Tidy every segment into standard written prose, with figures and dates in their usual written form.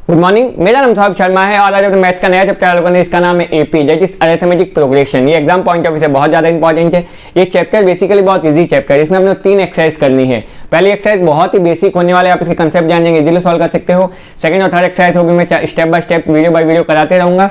Good morning, मेरा नाम सौरभ शर्मा है और आज अपने मैथ्स का नया चैप्टर चालू करने इसका नाम है AP that is arithmetic progression. ये एग्जाम पॉइंट ऑफ व्यू से बहुत ज़्यादा इंपॉर्टेंट है। ये चैप्टर बेसिकली बहुत इजी चैप्टर है। इसमें हमने 3 एक्सरसाइज करनी है। पहली एक्सरसाइज बहुत ही बेसिक होने वाले, आप इसके कंसेप्ट जान जाएंगे, इजीली सॉल्व कर सकते हो। सेकंड और थर्ड एक्सरसाइज होगी मैं step by step video by video कराते रहूँगा।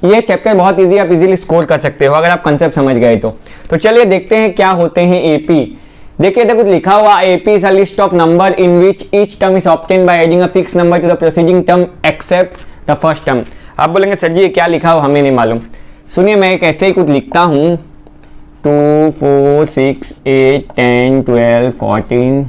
ये चैप्टर बहुत ईजी, आप इजीली स्कोर कर सकते हो अगर आप कंसेप्ट समझ गए तो चलिए देखते हैं क्या होते हैं एपी। देखिए इधर कुछ लिखा हुआ, AP is a list of number in which each term is obtain by adding a fix number to the proceeding term except the first term. आप बोलेंगे सर जी ये क्या लिखा हुआ, हमें नहीं मालूम। सुनिए मैं एक ऐसे ही कुछ लिखता हूँ 2 4 6 8 10 12 14।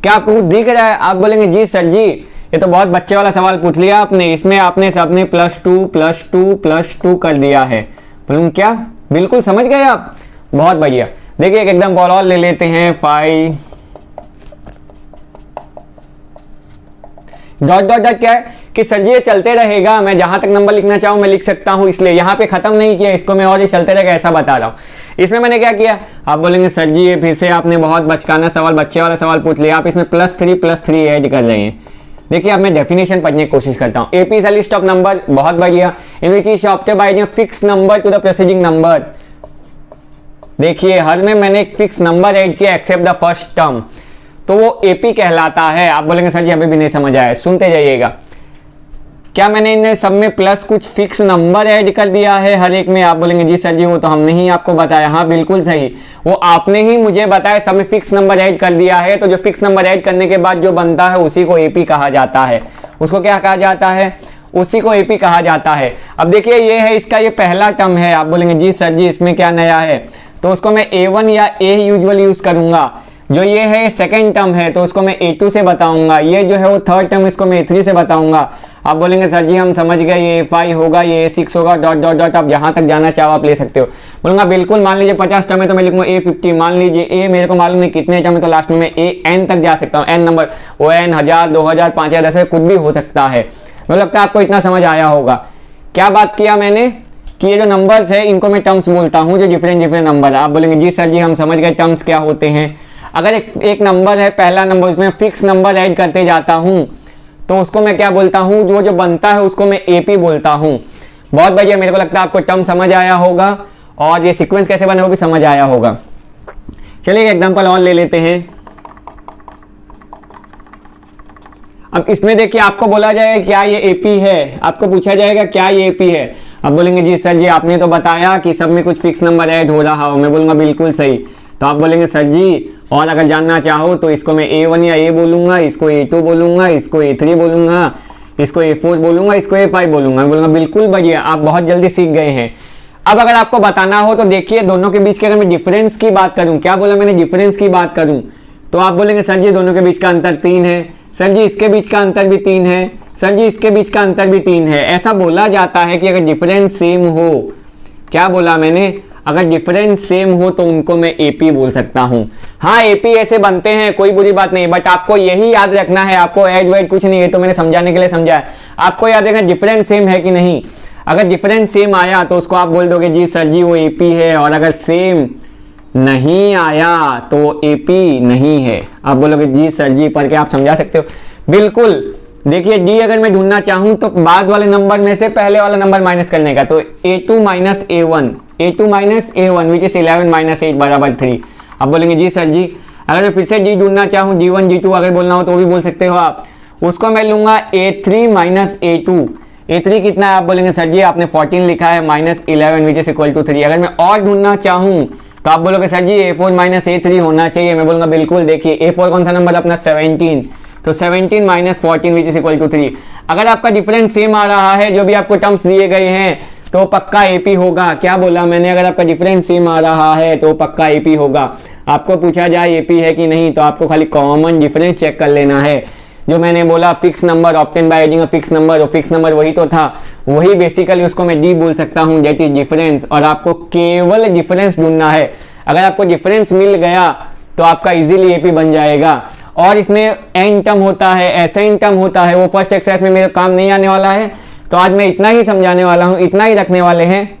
क्या आपको कुछ दिख रहा है? आप बोलेंगे जी सर जी ये तो बहुत बच्चे वाला सवाल पूछ लिया आपने, इसमें आपने सबने +2 कर दिया है। बोलूँ क्या? बिल्कुल समझ गए आप, बहुत बढ़िया। देखिए एक एकदम बॉल और ले लेते हैं 5 डॉट डॉट डॉट। क्या है कि सर जी ये चलते रहेगा, मैं जहां तक नंबर लिखना चाहूं मैं लिख सकता हूं, इसलिए यहां पे खत्म नहीं किया इसको मैं, और ये चलते रहेगा ऐसा बता रहा हूं। इसमें मैंने क्या किया, आप बोलेंगे सर जी ये फिर से आपने बहुत बचकाना सवाल, बच्चे वाला सवाल पूछ लिया। आप इसमें +3 ऐड कर रहे हैं। देखिए अब मैं डेफिनेशन पढ़ने की कोशिश करता हूं। AP is a list of number, बहुत बढ़िया, in which is obtain by adding fix number to the preceding number. देखिए हर में मैंने एक फिक्स नंबर ऐड किया एक्सेप्ट द फर्स्ट टर्म, तो वो एपी कहलाता है। आप बोलेंगे सर जी अभी भी नहीं समझ आया, सुनते जाइएगा। क्या मैंने इन सब में प्लस कुछ फिक्स नंबर ऐड कर दिया है हर एक में? आप बोलेंगे जी सर जी वो तो हमने ही आपको बताया। हाँ बिल्कुल सही, वो आपने ही मुझे बताया, सब में फिक्स नंबर ऐड कर दिया है। तो जो फिक्स नंबर ऐड करने के बाद जो बनता है उसी को एपी कहा जाता है। उसको क्या कहा जाता है? उसी को एपी कहा जाता है। अब देखिए ये है इसका, ये पहला टर्म है। आप बोलेंगे जी सर जी इसमें क्या नया है, तो उसको मैं A1 या A यूजुअली यूज करूंगा। जो ये है सेकंड टर्म है तो उसको मैं A2 से बताऊंगा। ये जो है वो थर्ड टर्म, इसको मैं A3 से बताऊंगा। आप बोलेंगे सर जी हम समझ गए, ये A5 होगा, ये A6 होगा, डॉट डॉट डॉट। आप जहां तक जाना चाहो आप ले सकते हो। बोलूंगा बिल्कुल, मान लीजिए 50 टर्म है तो मैं लिखूंगा A50। मान लीजिए A मेरे को मालूम नहीं कितने टर्म है तो लास्ट में मैं AN तक जा सकता हूँ। N नंबर, ON 1000 2000 5000 10 कुछ भी हो सकता है। मुझे लगता है आपको इतना समझ आया होगा। क्या बात किया मैंने कि ये जो नंबर्स है इनको मैं टर्म्स बोलता हूँ, जो डिफरेंट नंबर है। आप बोलेंगे जी सर जी हम समझ गए टर्म्स क्या होते हैं। अगर एक नंबर है, पहला नंबर, उसमें फिक्स नंबर ऐड करते जाता हूँ तो उसको मैं क्या बोलता हूँ, जो बनता है उसको मैं एपी बोलता हूँ। बहुत बढ़िया, मेरे को लगता है आपको टर्म समझ आया होगा और ये सीक्वेंस कैसे बने वो भी समझ आया होगा। चलिए एक एग्जाम्पल और ले लेते हैं। अब इसमें देखिए आपको बोला जाएगा क्या ये एपी है, आपको पूछा जाएगा क्या ये एपी है। अब बोलेंगे जी सर जी आपने तो बताया कि सब में कुछ फिक्स नंबर ऐड हो रहा हो। मैं बोलूँगा बिल्कुल सही। तो आप बोलेंगे सर जी और अगर जानना चाहो तो इसको मैं A1 या A बोलूँगा, इसको A2 बोलूँगा, इसको A3 बोलूँगा, इसको A4 बोलूँगा, इसको A5 बोलूँगा। मैं बोलूँगा बिल्कुल बढ़िया, आप बहुत जल्दी सीख गए हैं। अब अगर आपको बताना हो तो देखिए दोनों के बीच के अगर मैं डिफरेंस की बात करूँ, क्या बोला मैंने, डिफरेंस की बात करूँ, तो आप बोलेंगे सर जी दोनों के बीच का अंतर 3 है, सर जी इसके बीच का अंतर भी 3 है, सर जी इसके बीच का अंतर भी 3 है। ऐसा बोला जाता है कि अगर डिफरेंस सेम हो, क्या बोला मैंने, अगर डिफरेंस सेम हो तो उनको मैं एपी बोल सकता हूं। हाँ एपी ऐसे बनते हैं, कोई बुरी बात नहीं, बट आपको यही याद रखना है, आपको ऐड वैड कुछ नहीं है, तो मैंने समझाने के लिए समझाया। आपको याद रखना डिफरेंस सेम है कि नहीं। अगर डिफरेंस सेम आया तो उसको आप बोल दोगे जी सर जी वो एपी है, और अगर सेम नहीं आया तो वो एपी नहीं है। आप बोलोगे जी सर जी पढ़ के आप समझा सकते हो, बिल्कुल। देखिए डी अगर मैं ढूंढना चाहूं तो बाद वाले नंबर में से पहले वाला नंबर माइनस करने का, तो A2 minus A1 which is 11 minus 8 बराबर 3। आप बोलेंगे जी सर जी अगर मैं फिर से डी ढूंढना चाहूँ, G1 G2 अगर बोलना हो तो भी बोल सकते हो आप। उसको मैं लूंगा A3 माइनस A2। A3 कितना है? आप बोलेंगे सर जी आपने 14 लिखा है, minus 11 which is equal to 3। अगर मैं और ढूंढना चाहूँ तो आप बोलोगे sir ji A4 minus A3 होना चाहिए। मैं बोलूँगा बिल्कुल, देखिए A4 कौन सा नंबर अपना 17, तो 17 minus 14 which is equal to 3। अगर आपका डिफरेंस सेम आ रहा है, जो भी आपको टर्म्स दिए गए हैं, तो पक्का एपी होगा। क्या बोला मैंने, अगर आपका डिफरेंस सेम आ रहा है तो पक्का एपी होगा। आपको पूछा जाए एपी है कि नहीं तो आपको खाली कॉमन डिफरेंस चेक कर लेना है। जो मैंने बोला fix number obtain by adding a fix number, और फिक्स नंबर वही तो था, वही बेसिकली उसको मैं डी बोल सकता हूँ, दैट इज डिफरेंस। और आपको केवल डिफरेंस ढूंढना है। अगर आपको डिफरेंस मिल गया तो आपका इजीली एपी बन जाएगा। और इसमें एन टर्म होता है, एसएन टर्म होता है, वो फर्स्ट एक्सरसाइज में मेरे काम नहीं आने वाला है, तो आज मैं इतना ही समझाने वाला हूँ, इतना ही रखने वाले हैं।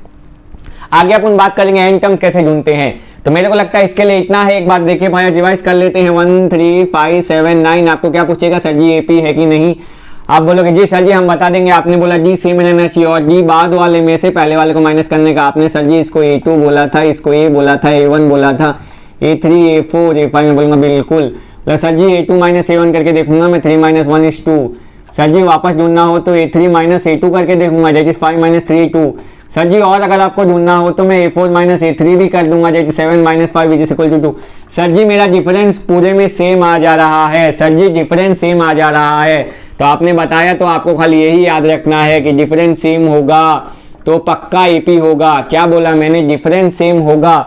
आगे अपन बात करेंगे एन टर्म्स कैसे ढूंढते हैं। तो मेरे को लगता है इसके लिए इतना है। एक बार देखिए भाई रिवाइज कर लेते हैं। 1 3 5 7 9 आपको क्या पूछेगा, सर जी एपी है कि नहीं। आप बोलोगे जी सर जी हम बता देंगे, आपने बोला जी सेम रहना चाहिए, और जी बाद वाले में से पहले वाले को माइनस करने का आपने सर जी इसको A2 बोला था, इसको A बोला था, A1 बोला था, A3 A4 A5 में बोलूँगा बिल्कुल। प्लस सर जी A2 माइनस A1 करके देखूंगा मैं, 3 माइनस 1 इज 2। सर जी वापस ढूंढना हो तो A3 माइनस A2 करके देखूंगा, दैट इज 5 माइनस 3 2। सर जी और अगर आपको ढूंढना हो तो मैं A4 माइनस A3 भी कर दूंगा, that is 7 minus 5 which is equal to 2। Sir ji मेरा डिफरेंस पूरे में सेम आ जा रहा है, सर जी डिफरेंस सेम आ जा रहा है। तो आपने बताया तो आपको खाली यही याद रखना है कि डिफरेंस सेम होगा तो पक्का AP होगा। क्या बोला मैंने? डिफरेंस सेम होगा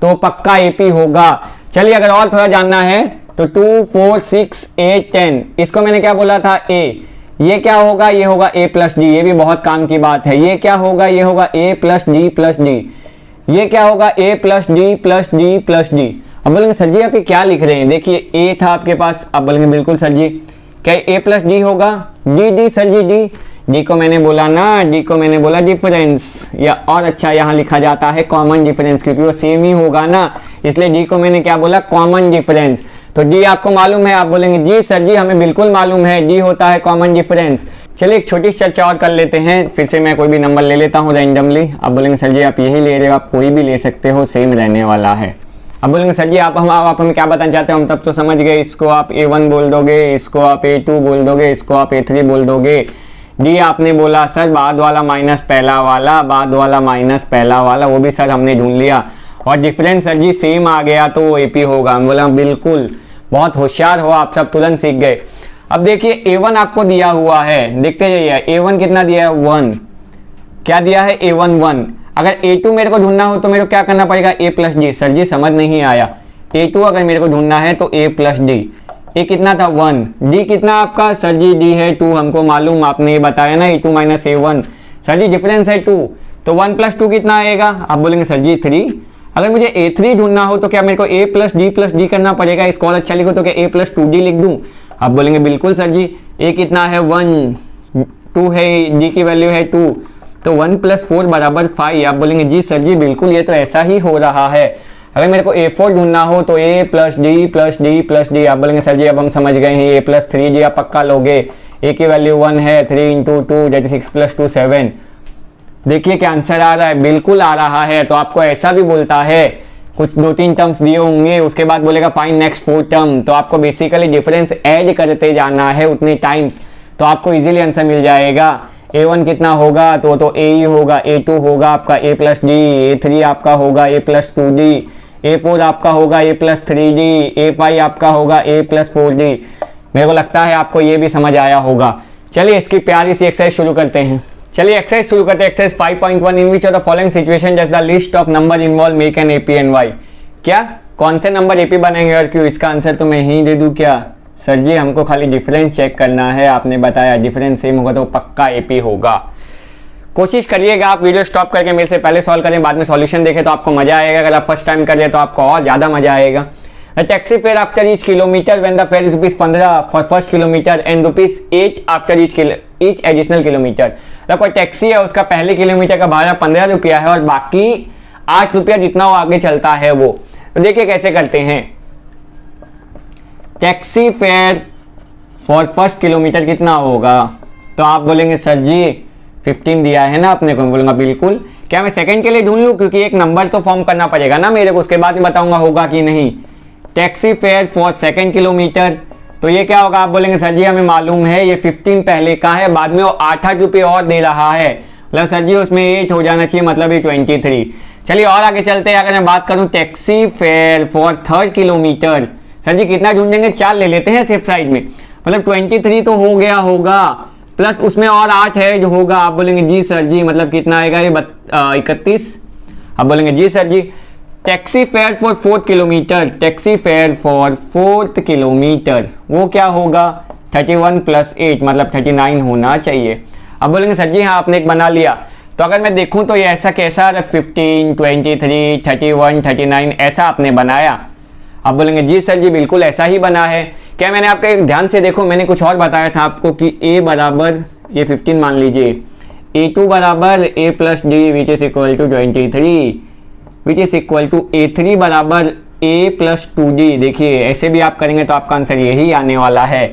तो पक्का AP होगा। चलिए अगर और थोड़ा जानना है तो 2 4 6 8 10, इसको मैंने क्या बोला था? A। ये क्या होगा? ये होगा A प्लस डी, ये भी बहुत काम की बात है। ये क्या होगा? ये होगा A plus D plus D. ये क्या होगा? A plus D plus D plus D. अब बोलेंगे सर जी आप ये क्या लिख रहे हैं? देखिए A था आपके पास, अब बोलेंगे बिल्कुल सर जी, क्या A प्लस डी होगा? डी सर जी डी को मैंने बोला ना, डी को मैंने बोला डिफरेंस, या और अच्छा यहाँ लिखा जाता है कॉमन डिफरेंस, क्योंकि वो सेम ही होगा ना, इसलिए डी को मैंने क्या बोला? Common difference. तो डी आपको मालूम है? आप बोलेंगे जी सर जी हमें बिल्कुल मालूम है, डी होता है कॉमन डिफरेंस। चलिए एक छोटी चर्चा और कर लेते हैं, फिर से मैं कोई भी नंबर ले लेता हूँ रैंडमली। आप बोलेंगे सर जी आप यही ले रहे हो? आप कोई भी ले सकते हो, सेम रहने वाला है। अब बोलेंगे सर जी आप हमें क्या बताना चाहते हो? हम तब तो समझ गए, इसको आप A1 बोल दोगे, इसको आप A2 बोल दोगे, इसको आप A3 बोल दोगे। डी आपने बोला सर बाद वाला माइनस पहला वाला, बाद वाला माइनस पहला वाला, वो भी सर हमने ढूंढ लिया। और डिफरेंस सर जी सेम आ गया तो वो AP होगा। हम बोला बिल्कुल, बहुत होशियार हो आप सब, तुरंत सीख गए। अब देखिए A1 आपको दिया हुआ है, देखते जाइए A1 कितना दिया है? 1। क्या दिया है? A1 1। अगर A2 मेरे को ढूंढना हो तो मेरे को क्या करना पड़ेगा? A plus D. सर जी समझ नहीं आया। A2 अगर मेरे को ढूंढना है तो A प्लस डी। A कितना था? 1। D कितना आपका? सर जी D है 2, हमको मालूम, आपने ये बताया ना A2 minus A1। Sir ji difference है 2, तो 1 प्लस 2 कितना आएगा? आप बोलेंगे सर जी 3। अगर मुझे A3 ढूंढना हो तो क्या मेरे को A प्लस डी करना पड़ेगा? इसको और अच्छा लिखो तो क्या A प्लस 2D लिख दूँ? आप बोलेंगे बिल्कुल सर जी। A कितना है? 1, 2 है, D की वैल्यू है 2, तो 1 प्लस 4 बराबर 5। आप बोलेंगे जी सर जी बिल्कुल ये तो ऐसा ही हो रहा है। अगर मेरे को A4 ढूंढना हो तो A plus D plus D plus D. आप बोलेंगे सर जी अब हम समझ गए हैं, A प्लस 3D आप पक्का लोगे। A की वैल्यू 1 है, 3 इंटू 2 दैट 6 प्लस 2 7। देखिए क्या आंसर आ रहा है? बिल्कुल आ रहा है। तो आपको ऐसा भी बोलता है, कुछ 2-3 टर्म्स दिए होंगे, उसके बाद बोलेगा फाइंड नेक्स्ट 4 टर्म, तो आपको बेसिकली डिफरेंस ऐड करते जाना है उतने टाइम्स, तो आपको इजीली आंसर मिल जाएगा। A1 कितना होगा? तो A ही होगा, A2 होगा आपका A प्लस डी, A3 आपका होगा A प्लस 2D, A4 आपका होगा A प्लस 3D, A5 आपका होगा A प्लस 4D। मेरे को लगता है आपको ये भी समझ आया होगा। चलिए इसकी प्यारी सी एक्सरसाइज शुरू करते हैं। चलिए एक्सरसाइज शुरू करते हैं। Exercise 5.1 in which of the following situation just the list of number involve make an AP and Y। क्या कौन से नंबर AP बनेंगे और क्यों? इसका आंसर तो मैं ही दे दूं क्या? सर जी हमको खाली डिफरेंस चेक करना है, आपने बताया डिफरेंस सेम होगा तो पक्का AP होगा। कोशिश करिएगा आप वीडियो स्टॉप करके मेरे से पहले सॉल्व करें, बाद में सॉल्यूशन देखें तो आपको मजा आएगा। अगर आप फर्स्ट टाइम कर रहे तो आपको और ज़्यादा मजा आएगा। Taxi fare after each kilometre when the fair is ₹15 for first kilometre and ₹8 after each additional kilometre. मतलब कोई टैक्सी है उसका पहले किलोमीटर का भाड़ा 15 रुपया है और बाकी 8 रुपया जितना वो आगे चलता है वो। तो देखिए कैसे करते हैं। Taxi fare for first kilometre कितना होगा? तो आप बोलेंगे सर जी 15 दिया है ना आपने को। बोलूंगा बिल्कुल। क्या मैं सेकंड के लिए ढूंढ लूँ? क्योंकि एक नंबर तो फॉर्म करना पड़ेगा ना मेरे को, उसके बाद में बताऊंगा होगा कि नहीं। Taxi fare for second kilometre, तो ये क्या होगा? आप बोलेंगे सर जी हमें मालूम है ये 15 पहले का है, बाद में वो 8 रुपये और दे रहा है, मतलब सर जी उसमें 8 हो जाना चाहिए, मतलब ये 23। चलिए और आगे चलते हैं। अगर मैं बात करूं taxi fare for third kilometer, sir ji कितना ढूंढेंगे? 4 ले लेते हैं सेफ साइड में, मतलब 23 तो हो गया होगा, प्लस उसमें और 8 है जो होगा। आप बोलेंगे जी सर जी मतलब कितना आएगा ये 31। आप बोलेंगे जी sir ji. Taxi fare for 4th kilometer, taxi fare for 4th kilometer वो क्या होगा? 31 + 8 मतलब 39 होना चाहिए। अब बोलेंगे सर जी हाँ आपने एक बना लिया, तो अगर मैं देखूं तो ये ऐसा कैसा 15, 23, 31, 39 ऐसा आपने बनाया। आप बोलेंगे जी सर जी बिल्कुल ऐसा ही बना है। क्या मैंने आपका एक ध्यान से देखो, मैंने कुछ और बताया था आपको कि A बराबर ये 15 मान लीजिए, A2 बराबर A + D which is equal to 23 which is equal to A3 बराबर A + 2D। देखिए ऐसे भी आप करेंगे तो आपका आंसर यही आने वाला है।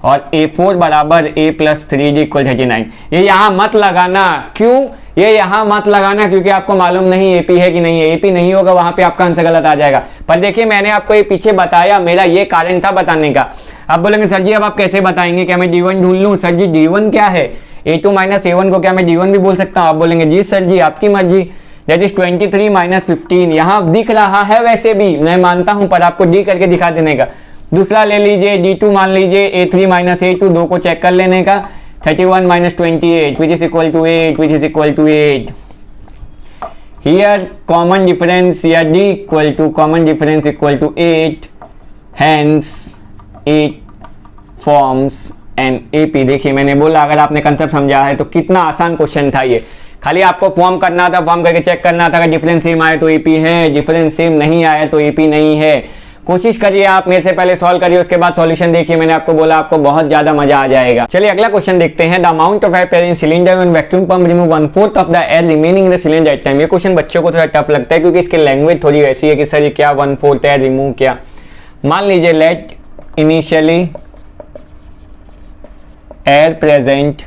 और A4 बराबर A प्लस 3D इक्वल 39। ये यहाँ मत लगाना, क्यों ये यहाँ मत लगाना, क्योंकि आपको मालूम नहीं AP है कि नहीं है। AP नहीं होगा, वहां पे आपका आंसर गलत आ जाएगा। पर देखिए मैंने आपको ये पीछे बताया, मेरा ये कारण था बताने का। अब बोलेंगे सर जी अब आप कैसे बताएंगे, क्या मैं D1 ढूंढ लूँ? सर जी D1 क्या है? A2 माइनस A1 को क्या मैं D1 भी बोल सकता हूँ? आप बोलेंगे जी सर जी आपकी मर्जी। दैट इज 23 माइनस 15, यहाँ दिख रहा है वैसे भी, मैं मानता हूं, पर आपको डी करके दिखा देने का। दूसरा ले लीजिए D2 मान लीजिए A3 माइनस A2, दो को चेक कर लेने का। 31 minus 28 which is equal to 8, which is equal to 8। Here common difference या D equal to common difference equal to 8, hence 8 forms an AP। देखिए मैंने बोला अगर आपने कंसेप्ट समझा है तो कितना आसान क्वेश्चन था ये। खाली आपको फॉर्म करना था, फॉर्म करके चेक करना था। अगर डिफरेंस सेम आए तो AP है, डिफरेंस सेम नहीं आया तो AP नहीं है। कोशिश करिए आप, मेरे से पहले सॉल्व करिए, उसके बाद सॉल्यूशन देखिए। मैंने आपको बोला आपको बहुत ज्यादा मजा आ जाएगा। चलिए अगला क्वेश्चन देखते हैं। The amount of air in cylinder when vacuum pump remove 1/4 of the air remaining in the cylinder at time. ये क्वेश्चन बच्चों को थोड़ा टफ लगता है क्योंकि इसकी लैंग्वेज थोड़ी वैसी है कि सर ये क्या 1/4 एयर रिमूव क्या। मान लीजिए let initially air present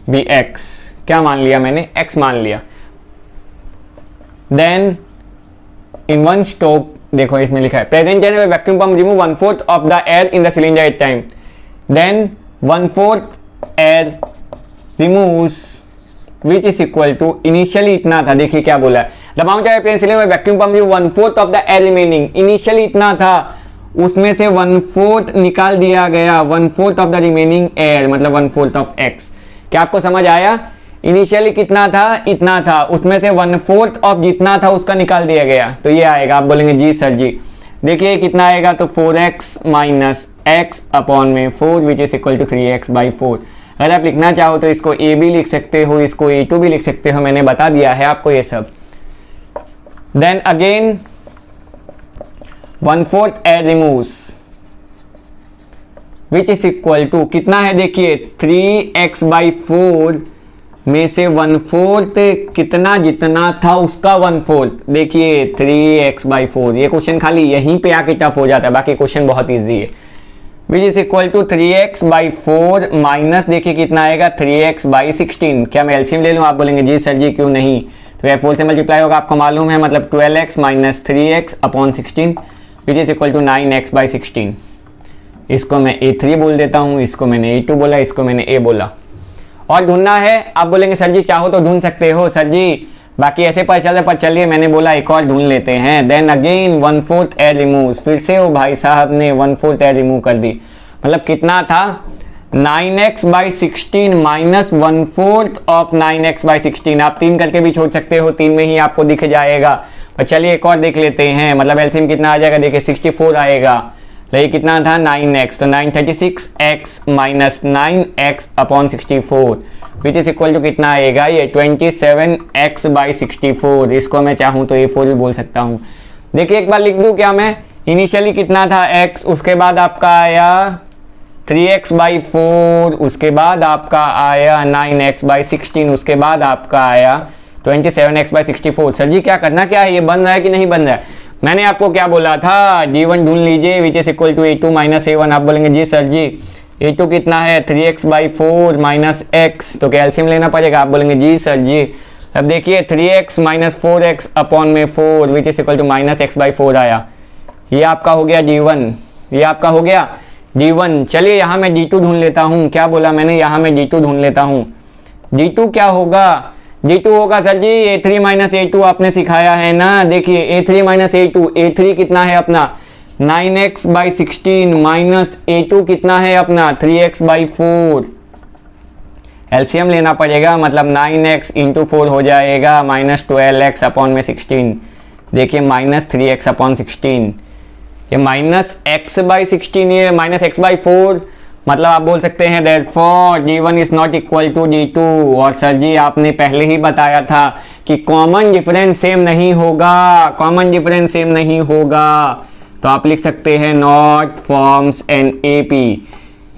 be x, क्या मान लिया मैंने? x मान लिया। देन इन वन स्टॉप, देखो इसमें लिखा है present air vacuum pump remove 1/4 of the air in the cylinder at time. Then 1/4 air removes which is equal to, initially इतना था, देखिए क्या बोला है, the amount of air cylinder vacuum pump remove 1/4 of the air remaining. Initially इतना था, उसमें से 1/4 निकाल दिया गया, 1/4 ऑफ द रिमेनिंग एयर, मतलब 1/4 ऑफ x। क्या आपको समझ आया? इनिशियली कितना था? इतना था, उसमें से 1/4 ऑफ जितना था उसका निकाल दिया गया, तो ये आएगा। आप बोलेंगे जी सर जी। देखिए कितना आएगा, तो 4x माइनस x अपॉन में 4 which is equal to 3x by 4। अगर आप लिखना चाहो तो इसको A भी लिख सकते हो, इसको A2 भी लिख सकते हो, मैंने बता दिया है आपको ये सब। Then again 1/4 air removes which is equal to कितना है? देखिए 3x बाई 4 में से 1/4 कितना जितना था उसका 1/4। देखिए 3x बाई 4, ये क्वेश्चन खाली यहीं पे आके टफ हो जाता है, बाकी क्वेश्चन बहुत इजी है। Which is equal to 3x by 4 minus, देखिए कितना आएगा 3x बाई 16। क्या मैं एलसीएम ले लूँ? आप बोलेंगे जी सर जी क्यों नहीं, तो ये 4 से मल्टीप्लाई होगा, आपको मालूम है, मतलब 12x minus 3x upon 16 which is equal to 9x by 16। इसको मैं A3 बोल देता हूँ, इसको मैंने A2 बोला, इसको मैंने A बोला। और ढूंढना है, आप बोलेंगे सर जी चाहो तो ढूंढ सकते हो सर जी, बाकी ऐसे पर चल, पर चलिए मैंने बोला एक और ढूंढ लेते हैं। देन अगेन 1/4 एयर रिमूव्स, फिर से वो भाई साहब ने 1/4 एयर रिमूव कर दी, मतलब कितना था 9x by 16 minus 1/4 of 9x by 16। आप 3 करके भी छोड़ सकते हो, 3 में ही आपको दिख जाएगा। पर चलिए एक और देख लेते हैं, मतलब एलसीएम कितना आ जाएगा, देखिए 64 आएगा। तो ये कितना था 9x, तो 936x minus 9x upon 64 which is equal to कितना आएगा, ये 27x बाई 64। इसको मैं चाहूँ तो A4 भी बोल सकता हूँ। देखिए एक बार लिख दूँ क्या मैं, इनिशियली कितना था x, उसके बाद आपका आया 3x बाई 4, उसके बाद आपका आया 9x बाई 16, उसके बाद आपका आया 27x बाई 64। सर जी क्या करना क्या है, ये बन रहा है कि नहीं बन रहा है? मैंने आपको क्या बोला था, D1 ढूंढ लीजिए which is equal to A2 minus A1। आप बोलेंगे जी सर जी A2 कितना है 3x बाई 4 माइनस x, तो कैल्शियम लेना पड़ेगा। आप बोलेंगे जी सर जी। अब देखिए 3x माइनस 4x अपॉन में 4 which is equal to minus x by 4 आया। ये आपका हो गया D1, ये आपका हो गया D1। चलिए यहाँ मैं D2 ढूंढ लेता हूँ। क्या बोला मैंने, यहाँ मैं D2 ढूंढ लेता हूँ। D2 क्या होगा, D2 होगा सर जी A3 माइनस A2, आपने सिखाया है ना। देखिए A3 माइनस A2, A3 कितना है अपना 9x बाई 16 माइनस A2 कितना है अपना 3x बाई 4। एलसीएम लेना पड़ेगा, मतलब 9x इंटू 4 हो जाएगा माइनस 12x अपॉन में 16। देखिए माइनस 3x अपॉन 16, ये माइनस x बाई 16, ये माइनस x बाई 4, मतलब आप बोल सकते हैं therefore D1 is not equal to D2। और सर जी आपने पहले ही बताया था कि कॉमन डिफरेंस सेम नहीं होगा, कॉमन डिफरेंस सेम नहीं होगा, तो आप लिख सकते हैं नॉट फॉर्म्स एन AP।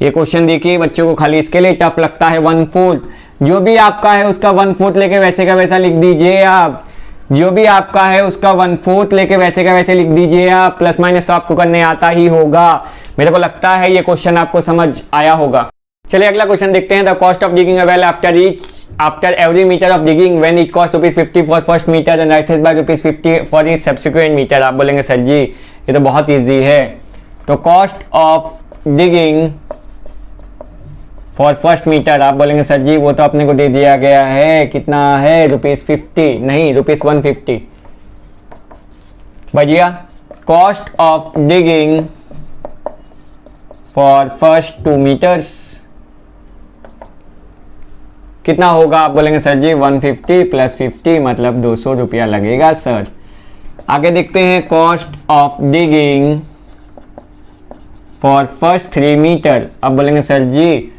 ये क्वेश्चन देखिए बच्चों को खाली इसके लिए टफ लगता है। 1/4 जो भी आपका है उसका 1/4 लेके वैसे का वैसा लिख दीजिए आप, जो भी आपका है उसका 1/4 लेके वैसे का वैसे लिख दीजिए आप। प्लस माइनस तो आपको करने आता ही होगा। मेरे को लगता है ये क्वेश्चन आपको समझ आया होगा। चलिए अगला क्वेश्चन देखते हैं। The cost of digging a well after every metre of digging when it cost ₹50 for first metre and rises by ₹50 for each subsequent metre. आप बोलेंगे सर जी ये तो बहुत ईजी है। तो cost of digging for first metre, आप बोलेंगे sir जी वो तो अपने को दे दिया गया है, कितना है ₹50 नहीं ₹150। भैया cost of digging for first 2 metres कितना होगा? आप बोलेंगे सर जी 150 + 50 मतलब ₹200 लगेगा सर। आगे देखते हैं cost of digging for first 3 metre. अब बोलेंगे सर जी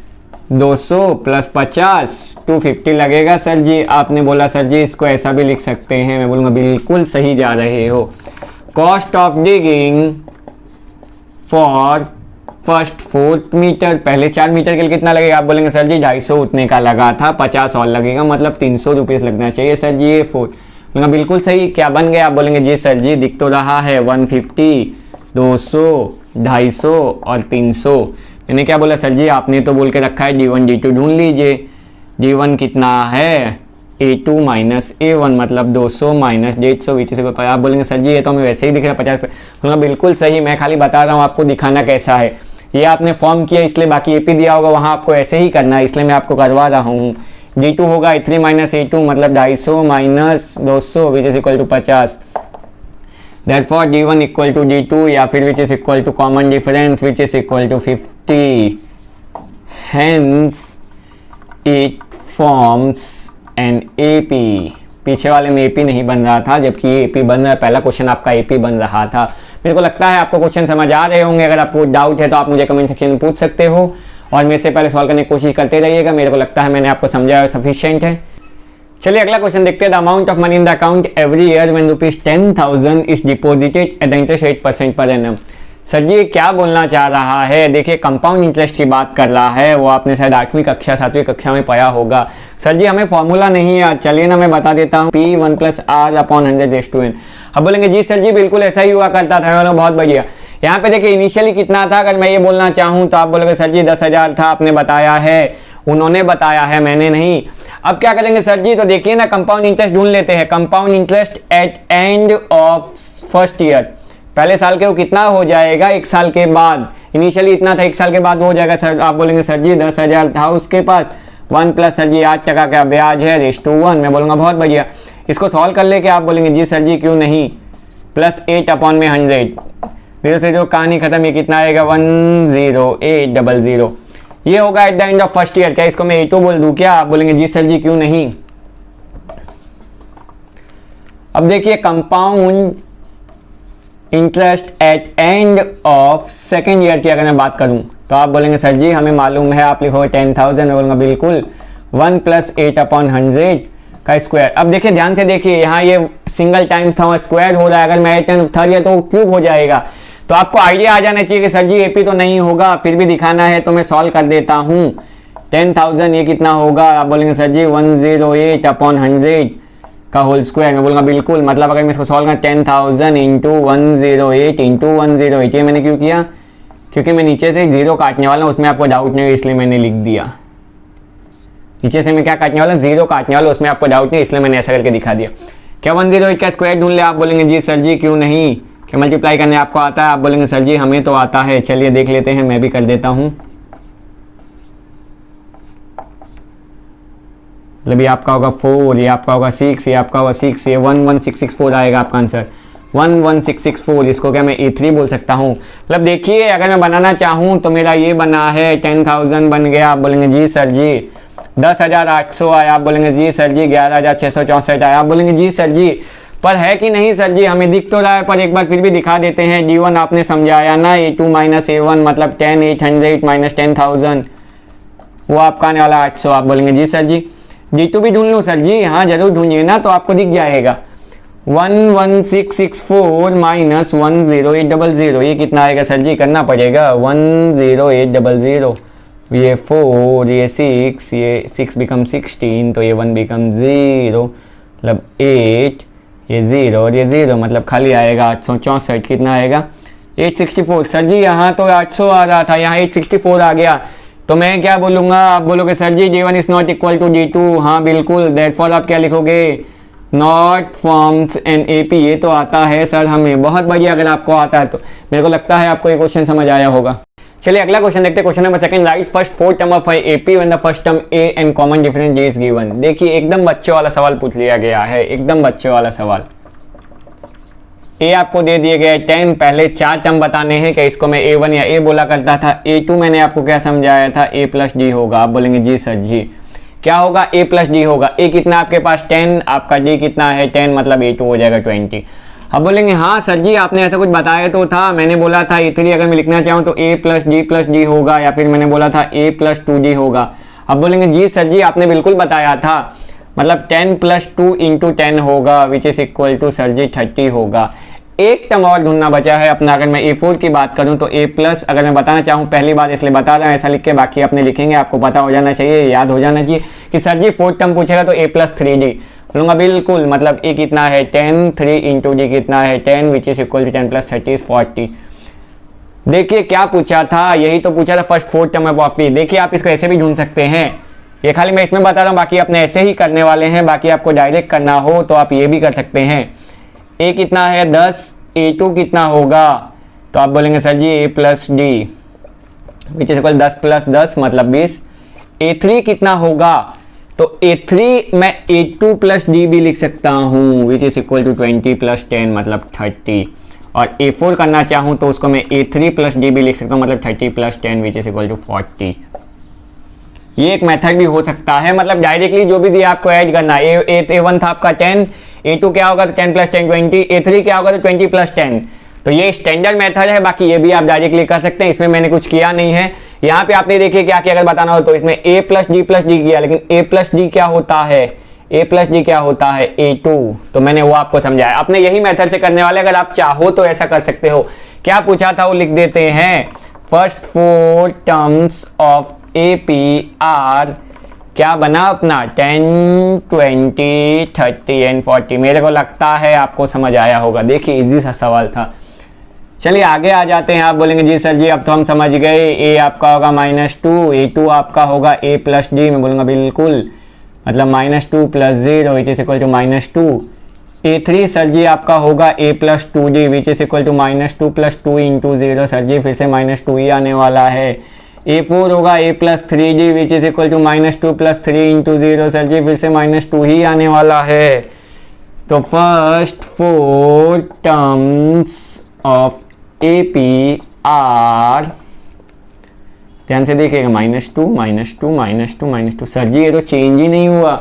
200 + 50 250 लगेगा सर जी। आपने बोला सर जी इसको ऐसा भी लिख सकते हैं, मैं बोलूँगा बिल्कुल सही जा रहे हो। Cost of digging for first 4 metre, पहले 4 मीटर के लिए कितना लगेगा? आप बोलेंगे सर जी 250 उतने का लगा था, 50 और लगेगा मतलब ₹300 लगना चाहिए सर जी। ये 4 बोलेंगे बिल्कुल सही। क्या बन गया? आप बोलेंगे जी सर जी दिख तो रहा है 150 200 250 और 300। मैंने क्या बोला सर जी? आपने तो बोल के रखा है D1 D2 ढूंढ लीजिए। D1 कितना है? A2 - A1 मतलब 200 - 150 विच से। आप बोलेंगे सर जी ये तो हमें वैसे ही दिख रहा है 50 पे। बिल्कुल सही, मैं खाली बता रहा हूँ आपको दिखाना कैसा है। ये आपने फॉर्म किया इसलिए, बाकी एपी दिया होगा वहाँ आपको ऐसे ही करना है, इसलिए मैं आपको करवा रहा हूँ। D2 होगा A3 - A2 मतलब 250 - 200 which is equal to 50। Therefore D1 = D2 या फिर which is equal to common difference which is equal to 50. Hence it forms an AP. पीछे वाले में AP नहीं बन रहा था जबकि ये AP बन रहा है। पहला क्वेश्चन आपका AP बन रहा था। मेरे को लगता है आपको क्वेश्चन समझ आ रहे होंगे। अगर आपको डाउट है तो आप मुझे कमेंट सेक्शन में पूछ सकते हो और मेरे से पहले सॉल्व करने की कोशिश करते रहिएगा। मेरे को लगता है मैंने आपको समझाया सफिशिएंट है। चलिए अगला क्वेश्चन देखते हैं। The amount of money in the account every year when ₹10,000 is deposited at the interest 8% per annum. Sir जी क्या बोलना चाह रहा है? देखिए कंपाउंड इंटरेस्ट की बात कर रहा है, वो आपने शायद 8वीं कक्षा 7वीं कक्षा में पढ़ा होगा। सर जी हमें फॉर्मूला नहीं है, चलिए ना मैं बता देता हूँ। P1 + R/100 अब बोलेंगे जी सर जी बिल्कुल ऐसा ही हुआ करता था। बहुत बढ़िया। यहाँ पे देखिए इनिशियली कितना था, अगर मैं ये बोलना चाहूँ तो आप बोलोगे सर जी 10,000 था, आपने बताया है, उन्होंने बताया है, मैंने नहीं। अब क्या करेंगे सर जी? तो देखिए ना कंपाउंड इंटरेस्ट ढूंढ लेते हैं। Compound interest eight end of first year, पहले साल के वो कितना हो जाएगा 1 साल के बाद। इनिशियली इतना था, 1 साल के बाद वो हो जाएगा सर। आप बोलेंगे सर जी 10,000 था उसके पास, 1 + सर जी 8% का ब्याज है /1। मैं बोलूँगा बहुत बढ़िया। इसको सॉल्व कर लेके आप बोलेंगे जी सर जी क्यों नहीं, +8/100 0 से जो कहानी खत्म। ये कितना आएगा 10800। ये होगा at the end of first year. क्या इसको मैं A2 बोल दूं क्या? आप बोलेंगे जी सर जी क्यों नहीं। अब देखिए compound interest eight end of second year की अगर मैं बात करूं तो आप बोलेंगे सर जी हमें मालूम है, आप लिखो 10,000। मैं बोलूँगा बिल्कुल 1 + 8/100 का स्क्वायर। अब देखिए ध्यान से देखिए, यहाँ ये सिंगल टाइम था, स्क्वायर हो रहा है। अगर मैं 8 था तो क्यूब हो जाएगा। तो आपको आइडिया आ जाना चाहिए कि सर जी AP तो नहीं होगा, फिर भी दिखाना है तो मैं सॉल्व कर देता हूँ। 10,000 ये कितना होगा? आप बोलेंगे सर जी 108/100 का होल स्क्वायर। मैं बोलूँगा बिल्कुल, मतलब अगर मैं इसको सॉल्व करूँ 10,000 × 108 × 108। ये मैंने क्यों किया? क्योंकि मैं नीचे से 0 काटने वाला हूँ, उसमें आपको डाउट नहीं है इसलिए मैंने लिख दिया। नीचे से मैं क्या काटने वाला? 0 काटने वाला, उसमें आपको डाउट नहीं इसलिए मैंने ऐसा करके दिखा दिया। क्या 108 का स्क्वायर ढूंढ ले? आप बोलेंगे जी सर जी क्यों नहीं। क्या मल्टीप्लाई करने आपको आता है? आप बोलेंगे सर जी हमें तो आता है। चलिए देख लेते हैं, मैं भी कर देता हूं। मतलब ये आपका होगा 4, ये आपका होगा 6, ये आपका होगा 6, ये 11664 आएगा आपका आंसर 11664। इसको क्या मैं A3 बोल सकता हूँ? मतलब देखिए अगर मैं बनाना चाहूँ तो मेरा ये बना है 10,000 बन गया। आप बोलेंगे जी सर जी 10,800 आया। आप बोलेंगे जी सर जी 11,664 आया। आप बोलेंगे जी सर जी पर है कि नहीं सर जी? हमें दिख तो रहा है पर एक बार फिर भी दिखा देते हैं। D1 आपने समझाया ना, A2 - A1 मतलब 10,800 - 10,000 वो आपका आने वाला 800। आप बोलेंगे जी सर जी D2 भी ढूंढ लूँ सर जी? हाँ जरूर ढूंढिए ना, तो आपको दिख जाएगा 11664 - 10800। ये कितना आएगा सर जी? करना पड़ेगा 10800। ये 4, ये 6, ये 6 बिकम 16 तो ये 1 बिकम 0 मतलब 8, ये 0 और ये 0 मतलब खाली आएगा 864। कितना आएगा? 864 सर जी, यहाँ तो 800 आ रहा था, यहाँ 864 आ गया, तो मैं क्या बोलूँगा, आप बोलोगे sir ji D1 is not equal to D2। हाँ बिल्कुल, देयरफॉर आप क्या लिखोगे, नॉट फॉर्म्स एन AP। ये तो आता है सर हमें, बहुत बढ़िया, अगर आपको आता है तो मेरे को लगता है आपको ये क्वेश्चन समझ आया होगा। चलिए अगला क्वेश्चन देखते हैं, question number second, right first 4 term of AP when the first term A and common difference J is given. देखिए एकदम बच्चे वाला सवाल पूछ लिया गया है, एकदम बच्चे वाला सवाल। A आपको दे दिए गए 10, पहले 4 टर्म बताने हैं, कि इसको मैं A1 या A बोला करता था। A2 मैंने आपको क्या समझाया था, A प्लस D होगा। आप बोलेंगे जी सर जी, क्या होगा, A प्लस D होगा। A कितना आपके पास 10, आपका D कितना है 10, मतलब A2 हो जाएगा 20। अब बोलेंगे हाँ सर जी आपने ऐसा कुछ बताया तो था, मैंने बोला था A3 अगर मैं लिखना चाहूँ तो A प्लस D होगा, या फिर मैंने बोला था A प्लस 2D होगा। अब बोलेंगे जी सर जी आपने बिल्कुल बताया था, मतलब 10 प्लस 2 इंटू 10 होगा, which is equal to sir ji 30 होगा। एक टर्म और ढूंढना बचा है अपना। अगर मैं A4 की बात करूं तो A प्लस, अगर मैं बताना चाहूं पहली बार इसलिए बता रहा हूं ऐसा लिख के, बाकी अपने लिखेंगे, आपको पता हो जाना चाहिए, याद हो जाना चाहिए कि सर जी 4th टर्म पूछेगा तो A प्लस 3D बोलूँगा बिल्कुल, मतलब A कितना है 10, 3 इंटू D कितना है 10, which is equal to 10 plus 30 is 40। देखिए क्या पूछा था, यही तो पूछा था first 4th term of AP। देखिए आप इसको ऐसे भी ढूंढ सकते हैं, ये खाली मैं इसमें बता रहा हूँ, बाकी अपने ऐसे ही करने वाले हैं। बाकी आपको डायरेक्ट करना हो तो आप ये भी कर सकते हैं। A कितना है 10, A2 कितना होगा, तो आप बोलेंगे sir ji A plus D which is equal 10 plus 10 मतलब 20। A3 कितना होगा, तो A3 मैं A2 प्लस D भी लिख सकता हूँ, which is equal to 20 plus 10 मतलब 30। और A4 करना चाहूँ तो उसको मैं A3 प्लस D भी लिख सकता हूँ, मतलब 30 plus 10 which is equal to 40। ये एक मेथड भी हो सकता है, मतलब डायरेक्टली जो भी दिया आपको ऐड करना है। A1 था आपका 10, A2 क्या होगा तो 10 प्लस 10 20, A3 क्या होगा तो 20 प्लस 10। तो ये स्टैंडर्ड मेथड है, बाकी ये भी आप डायरेक्टली कर सकते हैं, इसमें मैंने कुछ किया नहीं है। यहाँ पे आपने देखिए क्या किया, अगर बताना हो तो इसमें A प्लस D किया, लेकिन A प्लस D क्या होता है, A प्लस D क्या होता है A2, तो मैंने वो आपको समझाया। अपने यही मेथड से करने वाले, अगर आप चाहो तो ऐसा कर सकते हो। क्या पूछा था वो लिख देते हैं, first 4 terms of AP are, क्या बना अपना 10, 20, 30 एंड 40। मेरे को लगता है आपको समझ आया होगा। देखिए इजी सा सवाल था। चलिए आगे आ जाते हैं। आप बोलेंगे जी सर जी अब तो हम समझ गए, A आपका होगा -2, A2 आपका होगा A प्लस D। मैं बोलूँगा बिल्कुल, मतलब -2 plus 0 which is equal to -2। A3 sir ji आपका होगा A plus 2D which is equal to -2 plus 2 into 0। Sir ji फिर से -2 ही आने वाला है। A4 होगा A plus 3D which is equal to -2 plus 3 into 0। Sir ji फिर से -2 ही आने वाला है। तो first 4 terms of AP are, ध्यान से देखिएगा, -2 -2 -2 -2। सर जी ये तो चेंज ही नहीं हुआ,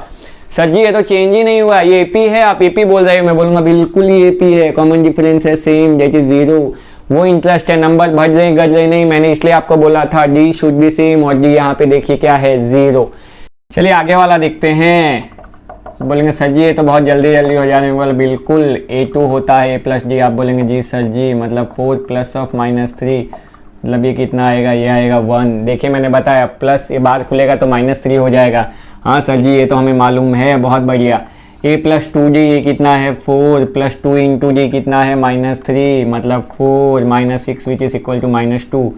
सर जी ये तो चेंज ही नहीं हुआ, ये AP है, आप AP बोल रहे हो। मैं बोलूँगा बिल्कुल ही AP है, कॉमन डिफरेंस है सेम, दैट इज 0। वो इंटरेस्ट है, नंबर बढ़ रहे घट रहे नहीं, मैंने इसलिए आपको बोला था D शुड बी सेम, और D यहाँ पे देखिए क्या है 0। चलिए आगे वाला देखते हैं। बोलेंगे सर जी ये तो बहुत जल्दी जल्दी हो जाने वाला, बिल्कुल A2 होता है A प्लस D। आप बोलेंगे जी सर जी मतलब 4 प्लस ऑफ -3, मतलब ये कितना आएगा, ये आएगा 1। देखिए मैंने बताया प्लस, ये बाहर खुलेगा तो -3 हो जाएगा। हाँ सर जी ये तो हमें मालूम है, बहुत बढ़िया। A प्लस 2D ये कितना है 4 प्लस 2 इंटू D कितना है -3, मतलब 4 -6 which is equal to -2।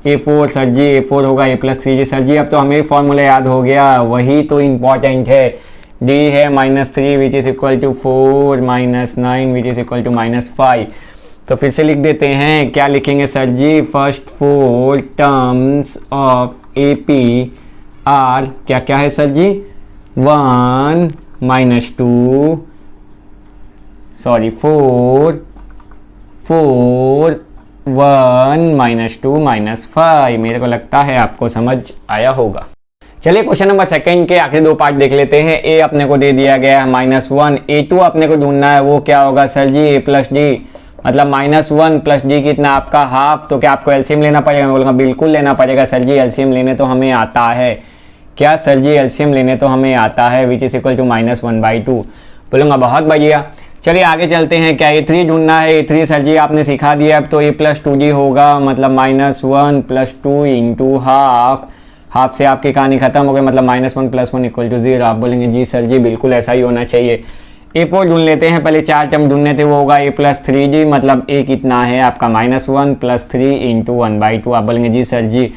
A4 sir ji A4 होगा A प्लस 3D। सर जी अब तो हमें फॉर्मूला याद हो गया, वही तो इम्पॉर्टेंट है। D है -3 which is equal to 4 -9 which is equal to -5। तो फिर से लिख देते हैं, क्या लिखेंगे sir ji, first 4 terms of AP are, क्या क्या है सर जी, 1 -2 सॉरी 4 1 -2 -5। मेरे को लगता है आपको समझ आया होगा। चलिए क्वेश्चन नंबर सेकंड के आखिरी 2 पार्ट देख लेते हैं। A अपने को दे दिया गया है -1, A2 अपने को ढूंढना है, वो क्या होगा sir ji A plus D, मतलब -1 प्लस D कितना आपका हाफ। तो क्या आपको एलसीएम लेना पड़ेगा, मैं बोलूँगा बिल्कुल लेना पड़ेगा सर जी, एलसीएम लेने तो हमें आता है। क्या सर जी एलसीएम लेने तो हमें आता है, विच इज इक्वल टू -1/2। बोलूँगा बहुत बढ़िया। चलिए आगे चलते हैं। क्या A3 ढूंढना है, A3 सर जी आपने सिखा दिया, अब तो A प्लस 2D होगा, मतलब -1 प्लस 2 इंटू हाफ से आपकी कहानी खत्म हो गई, मतलब -1 + 1 = 0। आप बोलेंगे जी सर जी बिल्कुल ऐसा ही होना चाहिए। A4 ढूंढ लेते हैं, पहले 4 टर्म ढूंढने थे, वो होगा a+3g, मतलब a कितना है आपका -1 + 3 × 1/2। आप बोलेंगे जी सर जी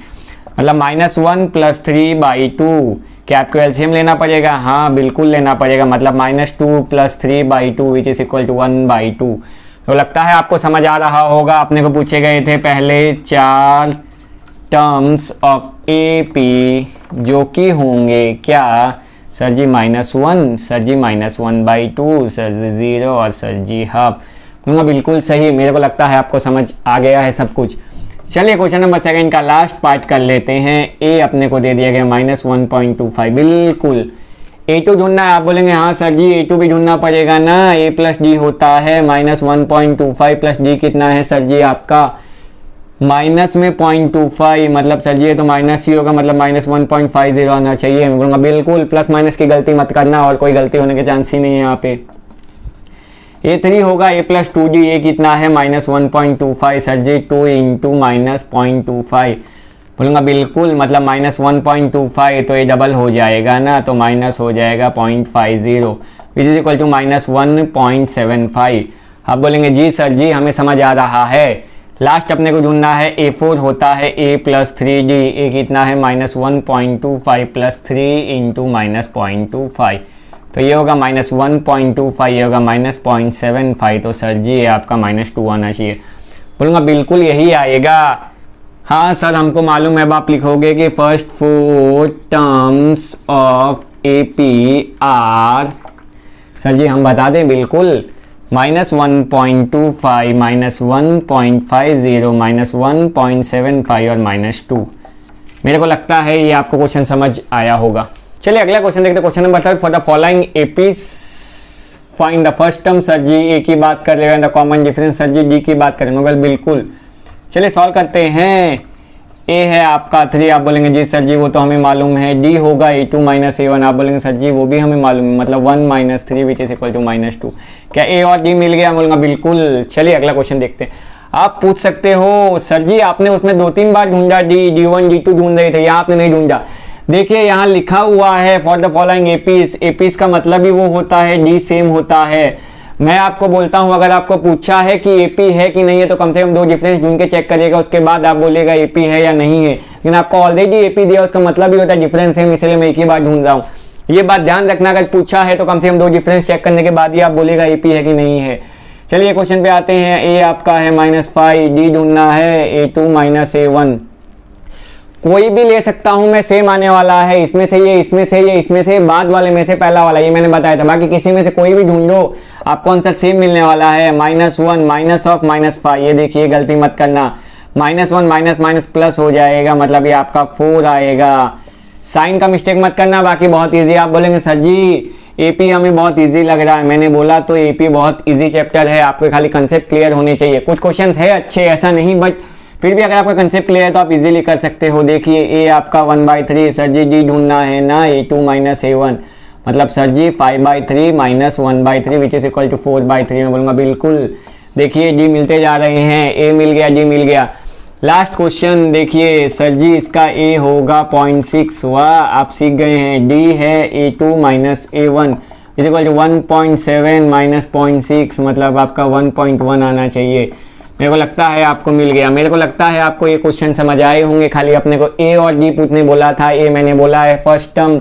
मतलब -1 + 3/2, क्या आपको एलसीएम लेना पड़ेगा? हाँ बिल्कुल लेना पड़ेगा, मतलब -2 + 3/2 विच इज इक्वल टू 1/2। तो लगता है आपको समझ आ रहा होगा। अपने को पूछे गए थे पहले 4 टर्म्स ऑफ AP जो कि होंगे क्या? सर जी -1, सर जी -1/2, सर जी 0 और सर जी हाफ। बोलूँगा बिल्कुल सही। मेरे को लगता है आपको समझ आ गया है सब कुछ। चलिए क्वेश्चन नंबर 2 का लास्ट पार्ट कर लेते हैं। ए अपने को दे दिया गया -1.25, बिल्कुल। A2 ढूंढना है। आप बोलेंगे हाँ सर जी A2 भी ढूंढना पड़ेगा ना, A + D होता है -1.25 + D कितना है सर जी आपका माइनस में 0.25, मतलब सर जी ये तो माइनस ही होगा, मतलब -1.50 आना चाहिए। मैं बोलूँगा बिल्कुल, प्लस माइनस की गलती मत करना, और कोई गलती होने के चांस ही नहीं है यहाँ पे। A3 होगा A + 2D, ये कितना है -1.25 सर जी 2 × -0.25। बोलूँगा बिल्कुल, मतलब -1.25 तो ये डबल हो जाएगा ना, तो माइनस हो जाएगा 0.50 विच इज इक्वल टू -1.75। आप बोलेंगे जी सर जी हमें समझ आ रहा है। लास्ट अपने को ढूंढना है A4 होता है A + 3D, ये कितना है -1.25 + 3 × -0.25, तो ये होगा -1.25, ये होगा -0.75, तो सर जी ये आपका -2 आना चाहिए। बोलूँगा बिल्कुल यही आएगा। हाँ सर हमको मालूम है। अब आप लिखोगे कि first 4 terms of AP are, sir ji हम बता दें बिल्कुल -1.25, -1.50, -1.75 और -2। मेरे को लगता है ये आपको क्वेश्चन समझ आया होगा। चलिए अगला क्वेश्चन देखते हैं। Question number 3, for the following APs find the first term. Sir ji A की बात कर रहे हैं, the common difference sir ji D की बात करेंगे, बिल्कुल। चलिए सॉल्व करते हैं। ए है आपका 3, आप बोलेंगे जी सर जी वो तो हमें मालूम है। डी होगा A2 - A1, आप बोलेंगे सर जी वो भी हमें मालूम है, मतलब 1 - 3 विच इज इक्वल टू -2। क्या ए और डी मिल गया? बोलूँगा बिल्कुल। चलिए अगला क्वेश्चन देखते हैं। आप पूछ सकते हो सर जी आपने उसमें 2-3 बार ढूंढा, D1 D2 ढूंढ रहे थे, यहाँ आपने नहीं ढूंढा। देखिए यहाँ लिखा हुआ है for the following APs, APs का मतलब ही वो होता है D सेम होता है। मैं आपको बोलता हूँ अगर आपको पूछा है कि AP है कि नहीं है तो कम से कम 2 डिफरेंस ढूंढ के चेक करिएगा, उसके बाद आप बोलेगा AP है या नहीं है। लेकिन आपको ऑलरेडी AP दिया, उसका मतलब ही होता है डिफरेंस है, इसलिए मैं एक ही बार ढूंढ रहा हूँ। ये बात ध्यान रखना, अगर पूछा है तो कम से कम 2 डिफरेंस चेक करने के बाद ही आप बोलेगा AP है कि नहीं है। चलिए क्वेश्चन पे आते हैं। ए आपका है -5, डी ढूंढना है A2 - A1। कोई भी ले सकता हूं मैं, सेम आने वाला है, इसमें से ये, इसमें से ये, इसमें से बाद वाले में से पहला वाला, ये मैंने बताया था। बाकी किसी में से कोई भी ढूंढो, आपको आंसर सेम मिलने वाला है। -1 माइनस ऑफ -5, ये देखिए गलती मत करना, -1 माइनस माइनस प्लस हो जाएगा, मतलब ये आपका 4 आएगा। साइन का मिस्टेक मत करना, बाकी बहुत ईजी। आप बोलेंगे सर जी AP हमें बहुत इजी लग रहा है, मैंने बोला तो AP बहुत इजी चैप्टर है, आपको खाली कंसेप्ट क्लियर होने चाहिए। कुछ क्वेश्चंस है अच्छे, ऐसा नहीं, बट फिर भी अगर आपका कंसेप्ट क्लियर है तो आप इजीली कर सकते हो। देखिए ए आपका 1/3, सर जी डी ढूंढना है ना A2 - A1, मतलब sir ji 5/3 - 1/3 which is equal to 4/3। मैं बोलूँगा बिल्कुल। देखिए डी मिलते जा रहे हैं, ए मिल गया, डी मिल गया। लास्ट क्वेश्चन देखिए सर जी इसका ए होगा 0.6, वाह आप सीख गए हैं। डी है A2 - A1 is equal to 1.7 - 0.6, मतलब आपका 1.1 आना चाहिए। मेरे को लगता है आपको मिल गया। मेरे को लगता है आपको ये क्वेश्चन समझ आए होंगे। खाली अपने को ए और डी पूछने बोला था। ए मैंने बोला है फर्स्ट टर्म,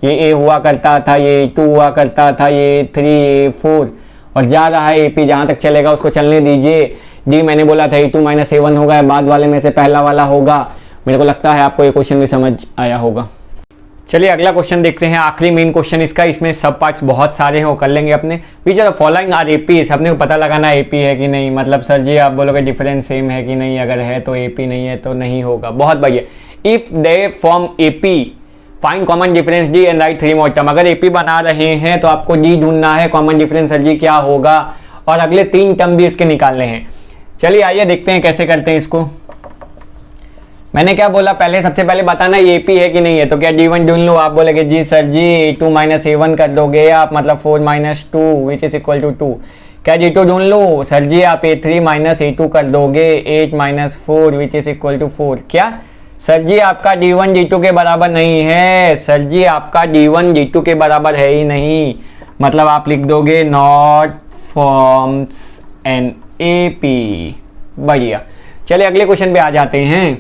ये ए हुआ करता था, ये 2 हुआ करता था, ये 3, ये 4, और जा रहा है AP, जहाँ तक चलेगा उसको चलने दीजिए। डी मैंने बोला था A2 - A1 होगा, बाद वाले में से पहला वाला होगा। मेरे को लगता है आपको ये क्वेश्चन भी समझ आया होगा। चलिए अगला क्वेश्चन देखते हैं, आखिरी मेन क्वेश्चन इसका। इसमें सब पार्ट्स बहुत सारे हैं, वो कर लेंगे अपने। Which are the following are APs, अपने को पता लगाना AP है कि नहीं। मतलब सर जी आप बोलोगे डिफरेंस सेम है कि नहीं, अगर है तो AP, नहीं है तो नहीं होगा। बहुत बढ़िया। If they form AP find common difference D and right 3 more term. अगर AP बना रहे हैं तो आपको D ढूंढना है, कॉमन डिफरेंस सर जी क्या होगा, और अगले 3 टर्म भी इसके निकालने हैं। चलिए आइए देखते हैं कैसे करते हैं इसको। मैंने क्या बोला पहले, सबसे पहले बताना ये AP है कि नहीं है। तो क्या D1 ढूंढ लो, आप बोलेगे जी सर जी A2 - A1 कर दोगे आप, मतलब 4 - 2 विच इज इक्वल टू 2। क्या D2 ढूंढ लो, सर जी आप A3 - A2 कर दोगे, 8 - 4 विच इज इक्वल टू 4। क्या सर जी आपका D1 D2 के बराबर नहीं है, सर जी आपका D1 D2 के बराबर है ही नहीं। मतलब आप लिख दोगे नॉट फॉर्म्स एन एपी। बढ़िया, चलिए अगले क्वेश्चन पे आ जाते हैं।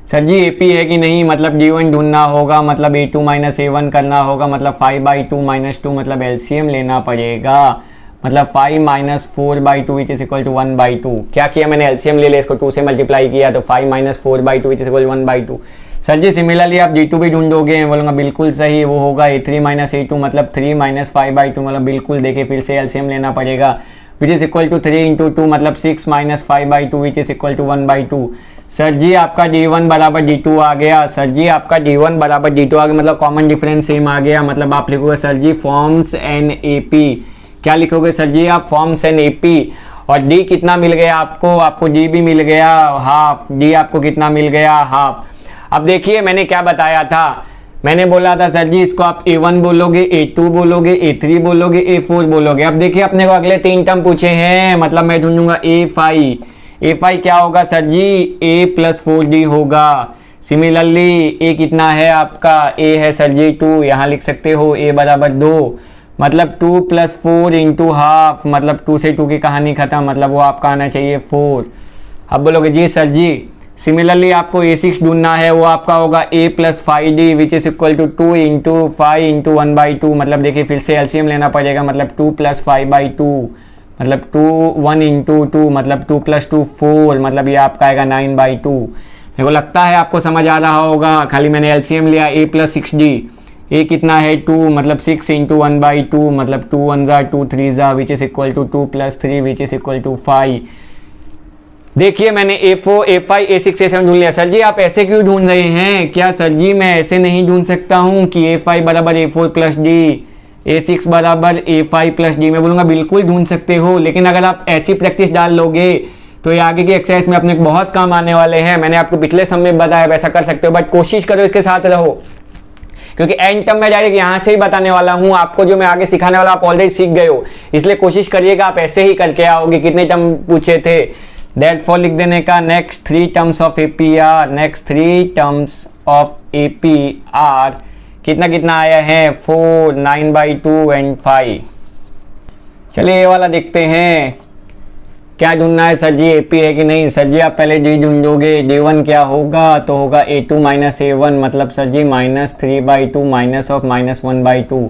सर जी एपी है कि नहीं, मतलब D1 ढूंढना होगा, मतलब A2 माइनस A1 करना होगा, मतलब 5/2 माइनस 2 मतलब एलसीएम लेना पड़ेगा, मतलब 5 minus 4/2 which is equal to 1/2। क्या किया मैंने, एलसीएम ले लिया, इसको 2 से मल्टीप्लाई किया तो 5 minus 4/2 which is equal 1/2। Sir ji similarly आप D2 भी ढूंढोगे, मैं बोलूँगा बिल्कुल सही, वो होगा A3 माइनस A2 मतलब 3 माइनस 5/2 मतलब बिल्कुल, देखिए फिर से एलसीएम लेना पड़ेगा, which is equal to 3 into 2 मतलब 6 minus 5/2 which is equal to 1/2। Sir ji आपका D1 बराबर D2 आ गया, सर जी आपका D1 बराबर D2 आ गया, मतलब कॉमन डिफरेंस सेम आ गया, मतलब आप लिखोगे sir ji forms an AP. क्या लिखोगे सर जी आप, फॉर्म्स एन एपी। और D कितना मिल गया आपको D भी मिल गया हाफ, D आपको कितना मिल गया, हाफ। अब देखिए मैंने क्या बताया था, मैंने बोला था सर जी इसको आप A1 बोलोगे, A2 बोलोगे, A3 बोलोगे, A4 बोलोगे। अब देखिए अपने को अगले 3 टर्म पूछे हैं, मतलब मैं ढूंढूंगा A5 क्या होगा sir ji, A plus 4D होगा। सिमिलरली A कितना है आपका, A है सर जी 2, यहाँ लिख सकते हो A बराबर 2, मतलब 2 प्लस 4 इंटू हाफ, मतलब 2 से 2 की कहानी खत्म, मतलब वो आपका आना चाहिए 4। अब बोलोगे जी सर जी सिमिलरली आपको A6 ढूंढना है, वो आपका होगा A plus 5D which is equal to 2 into 5 into 1/2, मतलब देखिए फिर से एलसीएम लेना पड़ेगा, मतलब 2 प्लस 5/2 मतलब 2 1 इंटू 2 मतलब 2 प्लस 2 4, मतलब ये आपका आएगा 9/2। मेरे को लगता है आपको समझ आ रहा होगा, खाली मैंने एलसीएम लिया A प्लस 6D, A कितना है 2 मतलब 6 इंटू 1/2 मतलब 2 1 ज़ा 2 3 ज़ा which is equal to 2 plus 3 which is equal to 5। देखिए मैंने A4 A5 A6 A7 ढूंढ लिया। सर जी आप ऐसे क्यों ढूंढ रहे हैं, क्या सर जी मैं ऐसे नहीं ढूंढ सकता हूँ कि A5 बराबर A4 प्लस D, A6 बराबर A5 प्लस D, मैं बोलूँगा बिल्कुल ढूंढ सकते हो, लेकिन अगर आप ऐसी प्रैक्टिस डाल लोगे तो ये आगे की एक्सरसाइज में अपने बहुत काम आने वाले हैं। मैंने आपको पिछले समय बताया वैसा कर सकते हो, बट कोशिश करो इसके साथ रहो, क्योंकि एंड टर्म में डायरेक्ट यहाँ से ही बताने वाला हूँ आपको, जो मैं आगे सिखाने वाला आप ऑलरेडी सीख गए हो, इसलिए कोशिश करिएगा आप ऐसे ही करके आओगे। कितने टर्म पूछे थे, Therefore लिख देने का next 3 terms of AP are, next 3 terms of AP are कितना कितना आया है 4 9/2 एंड 5। चलिए ये वाला देखते हैं क्या ढूंढना है सर जी, एपी है कि नहीं। सर जी आप पहले D ढूंढोगे, D1 क्या होगा, तो होगा A2 माइनस A1 मतलब sir ji minus 3/2 minus of minus 1/2,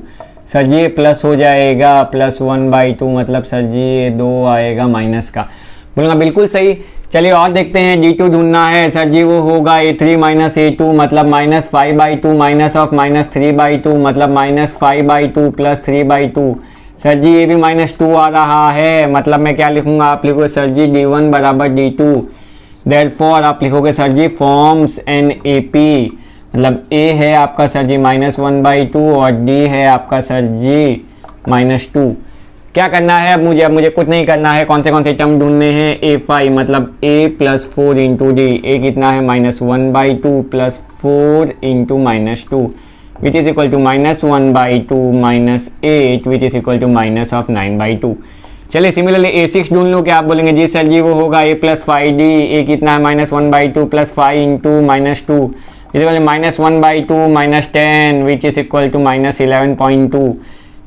sir ji ये प्लस हो जाएगा प्लस 1/2 मतलब सर जी ये 2 आएगा माइनस का, बोलना बिल्कुल सही। चलिए और देखते हैं, D2 ढूंढना है सर जी, वो होगा A3 माइनस A2 मतलब माइनस 5/2 माइनस ऑफ माइनस 3/2 मतलब माइनस 5/2 प्लस 3/2, सर जी ये भी माइनस 2 आ रहा है, मतलब मैं क्या लिखूंगा, आप लिखोगे सर जी D1 बराबर D2। देयरफॉर आप लिखोगे sir ji forms an AP, मतलब A है आपका सर जी -1/2 और D है आपका सर जी -2। क्या करना है अब मुझे कुछ नहीं करना है, कौन से टर्म ढूंढने हैं, A5 मतलब A plus 4 into D, A कितना है -1/2 plus 4 into -2 which is equal to -1/2 minus 8 which is equal to minus of 9/2। चलिए सिमिलरली A6 ढूंढ लो, क्या आप बोलेंगे जी सर जी वो होगा A प्लस 5D, A कितना है -1/2 plus 5 into -2 is equal to -1/2 minus 10 which is equal to -11.2।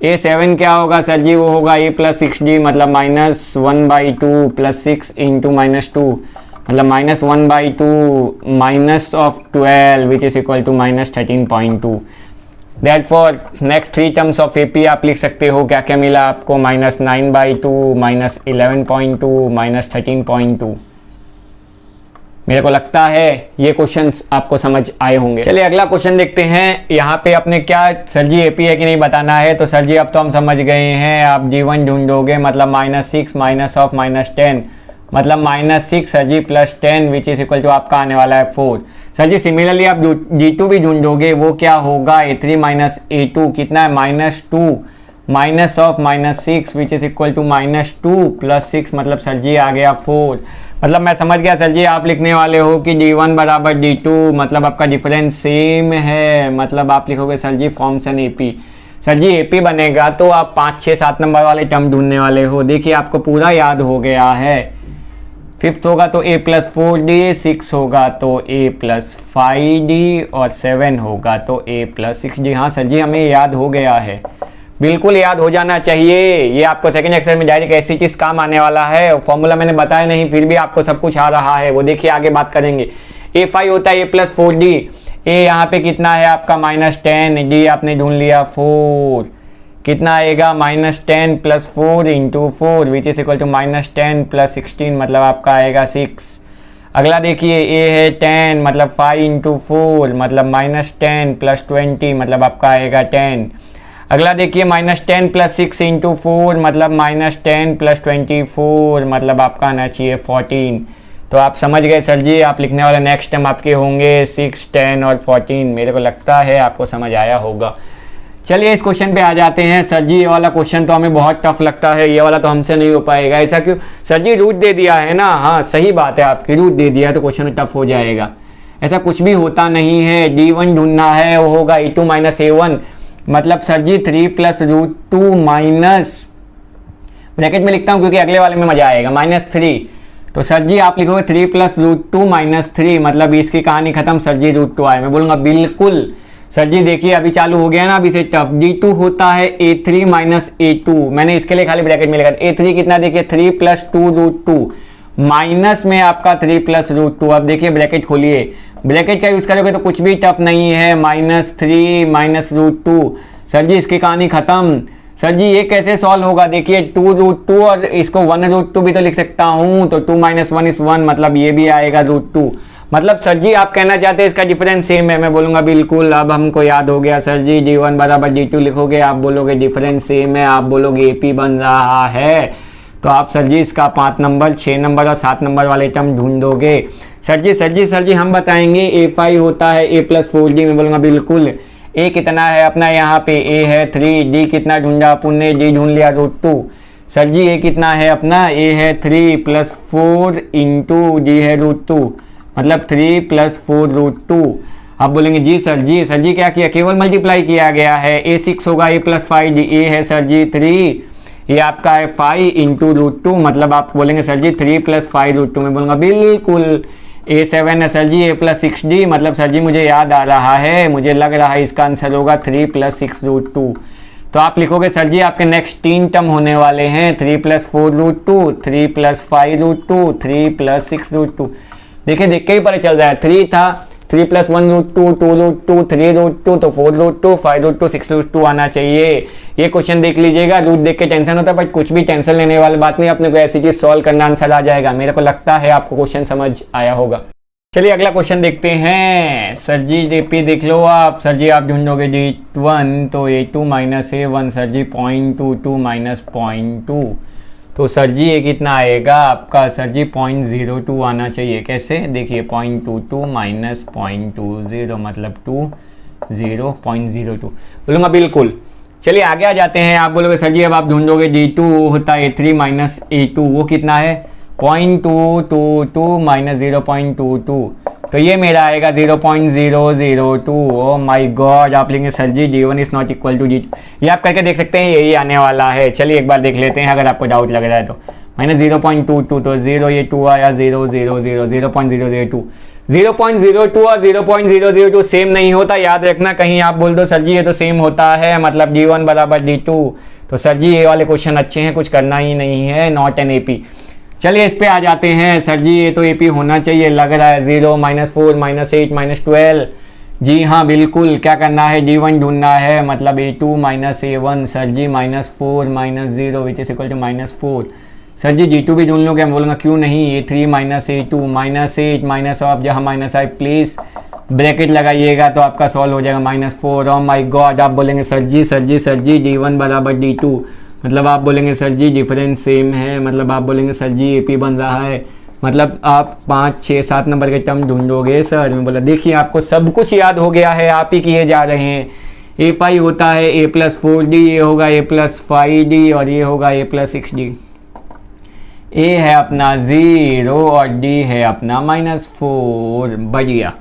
A7 क्या होगा सर जी, वो होगा A प्लस 6D मतलब -1/2 प्लस 6 इंटू -2 मतलब -1/2 minus of 12 which is equal to -13.2। Therefore next 3 terms of AP आप लिख सकते हो, क्या क्या मिला आपको, -9/2 -11.2 -13.2। मेरे को लगता है ये क्वेश्चंस आपको समझ आए होंगे। चलिए अगला क्वेश्चन देखते हैं। यहाँ पे अपने क्या सर जी एपी है कि नहीं बताना है, तो सर जी अब तो हम समझ गए हैं, आप D1 ढूंढोगे मतलब -6 माइनस ऑफ -10 मतलब -6 sir ji plus 10 which is equal to आपका आने वाला है 4। सर जी सिमिलरली आप D2 भी ढूंढोगे, वो क्या होगा A3 माइनस A2 कितना है -2 minus of -6 which is equal to -2 plus 6 मतलब सर जी आ गया 4। मतलब मैं समझ गया सर जी आप लिखने वाले हो कि D1 बराबर D2 मतलब आपका डिफरेंस सेम है, मतलब आप लिखोगे sir ji forms an AP। Sir ji AP बनेगा तो आप 5 6 7 नंबर वाले टर्म ढूंढने वाले हो। देखिए आपको पूरा याद हो गया है, 5th होगा तो a प्लस 4d, 6 होगा तो a प्लस 5d और 7 होगा तो a प्लस 6d। हाँ सर जी हमें याद हो गया है, बिल्कुल याद हो जाना चाहिए। ये आपको सेकंड एक्सरसाइज में डायरेक्ट ऐसी चीज काम आने वाला है। फॉर्मूला मैंने बताया नहीं फिर भी आपको सब कुछ आ रहा है, वो देखिए आगे बात करेंगे। a5 होता है a प्लस 4d, a यहाँ पे कितना है आपका -10, d आपने ढूंढ लिया 4, कितना आएगा -10 plus 4 into 4 which is equal to -10 plus 16 मतलब आपका आएगा 6। अगला देखिए a है 10 मतलब 5 इंटू 4 मतलब -10 प्लस 20 मतलब आपका आएगा 10। अगला देखिए -10 प्लस 6 इंटू 4 मतलब -10 प्लस 24 मतलब आपका आना चाहिए 14। तो आप समझ गए सर जी, आप लिखने वाले नेक्स्ट टाइम आपके होंगे 6, 10 और 14। मेरे को लगता है आपको समझ आया होगा। चलिए इस क्वेश्चन पे आ जाते हैं। सर जी ये वाला क्वेश्चन तो हमें बहुत टफ लगता है, ये वाला तो हमसे नहीं हो पाएगा। ऐसा क्यों सर जी? रूट दे दिया है ना। हाँ सही बात है आपकी, रूट दे दिया है तो क्वेश्चन टफ हो जाएगा। ऐसा कुछ भी होता नहीं है। d1 ढूंढना है, वो होगा a2 माइनस a1 मतलब सर जी 3 प्लस √2 माइनस, ब्रैकेट में लिखता हूँ क्योंकि अगले वाले में मजा आएगा, -3। तो सर जी आप लिखोगे 3 प्लस √2 माइनस 3 मतलब इसकी कहानी खत्म। सर जी √2 आए, मैं बोलूँगा बिल्कुल। सर जी देखिए अभी चालू हो गया ना, अभी से टफ। d2 होता है a3 माइनस a2, मैंने इसके लिए खाली ब्रैकेट में लिखा। a3 कितना देखिए 3 प्लस 2√2 माइनस में आपका 3 प्लस √2। अब देखिए ब्रैकेट खोलिए, ब्रैकेट का यूज करोगे तो कुछ भी टफ नहीं है। -3 माइनस √2, सर जी इसकी कहानी खत्म। सर जी ये कैसे सॉल्व होगा? देखिए 2√2 और इसको 1√2 भी तो लिख सकता हूँ, तो 2 माइनस 1 इज 1 मतलब ये भी आएगा √2। मतलब सर जी आप कहना चाहते हैं इसका डिफरेंस सेम है। मैं बोलूँगा बिल्कुल, अब हमको याद हो गया सर जी। d1 बराबर d2 लिखोगे, आप बोलोगे डिफरेंस सेम है, आप बोलोगे AP बन रहा है। तो आप सर जी इसका 5 नंबर, 6 नंबर और 7 नंबर वाले टर्म ढूंढोगे। सर जी हम बताएंगे a5 होता है a प्लस 4d, मैं बोलूँगा बिल्कुल। a कितना है अपना यहाँ पे, a है 3, d कितना ढूंढा अपन ने, d ढूंढ लिया √2। सर जी a कितना है अपना, a है 3 प्लस 4 इंटू d है √2 मतलब 3 प्लस 4 √2। आप बोलेंगे जी सर जी क्या किया, केवल मल्टीप्लाई किया गया है। a6 होगा a प्लस 5d, a है सर जी 3, ये आपका है 5 इंटू √2 मतलब आप बोलेंगे सर जी 3 प्लस 5 √2, मैं बोलूँगा बिल्कुल। a7 है sir ji a plus 6d मतलब सर जी मुझे याद आ रहा है, मुझे लग रहा है इसका आंसर होगा 3 प्लस 6 √2। तो आप लिखोगे सर जी आपके नेक्स्ट 3 टर्म होने वाले हैं 3 प्लस 4 √2, 3 प्लस 5 √2, 3 प्लस 6 √2। देखिए देख के ही पता चल रहा है, 3 था, 3 प्लस 1 √2, 2 √2, 3 √2 तो 4 √2, 5 √2, 6 √2 आना चाहिए। ये क्वेश्चन देख लीजिएगा, रूट देख के टेंशन होता है बट कुछ भी टेंशन लेने वाली बात नहीं, अपने को ऐसी चीज सॉल्व करना आंसर आ जाएगा। मेरे को लगता है आपको क्वेश्चन समझ आया होगा। चलिए अगला क्वेश्चन देखते हैं। सर जी डीपी देख लो आप। सर जी आप ढूंढोगे d1 तो a2 माइनस a1 सर जी 0.22 माइनस 0.2 तो सर जी ये कितना आएगा आपका, सर जी 0.02 आना चाहिए। कैसे देखिए 0.22 माइनस 0.20 मतलब 0.02 बोलूँगा बिल्कुल। चलिए आगे आ जाते हैं। आप बोलोगे सर जी अब आप ढूंढोगे d2 होता है a3 माइनस a2, वो कितना है 0.222 माइनस 0.22 तो ये मेरा आएगा 0.002। ओ माय गॉड, आप लिखेंगे sir ji d1 is not equal to d2। ये आप करके देख सकते हैं, यही आने वाला है। चलिए एक बार देख लेते हैं अगर आपको डाउट लग रहा है तो। माइनस 0.22 तो 0 ये 2 आया 0.002 और 0.002 सेम नहीं होता, याद रखना। कहीं आप बोल दो सर जी ये तो सेम होता है मतलब d1 बराबर d2, तो सर जी ये वाले क्वेश्चन अच्छे हैं, कुछ करना ही नहीं है, नॉट एन AP। चलिए इस पे आ जाते हैं। सर जी ये तो AP होना चाहिए, लग रहा है 0 -4 -8 -12। जी हाँ बिल्कुल, क्या करना है d1 ढूंढना है मतलब a2 minus a1 sir ji -4 -0 which is equal to -4। Sir ji d2 भी ढूंढ लो, क्या बोलूँगा क्यों नहीं, a3 minus a2 -8 minus of जहाँ माइनस आई प्लीज़ ब्रैकेट लगाइएगा तो आपका सॉल्व हो जाएगा -4। ओ माय गॉड, आप बोलेंगे सर जी d1 बराबर d2 मतलब आप बोलेंगे सर जी डिफरेंस सेम है, मतलब आप बोलेंगे सर जी AP बन रहा है, मतलब आप 5, 6, 7 नंबर के टर्म ढूंढोगे। सर मैं बोला देखिए आपको सब कुछ याद हो गया है, आप ही किए जा रहे हैं। a5 होता है a प्लस 4d, ये होगा a प्लस 5d और ये होगा a प्लस 6d। a है अपना 0 और d है अपना -4, बढ़ गया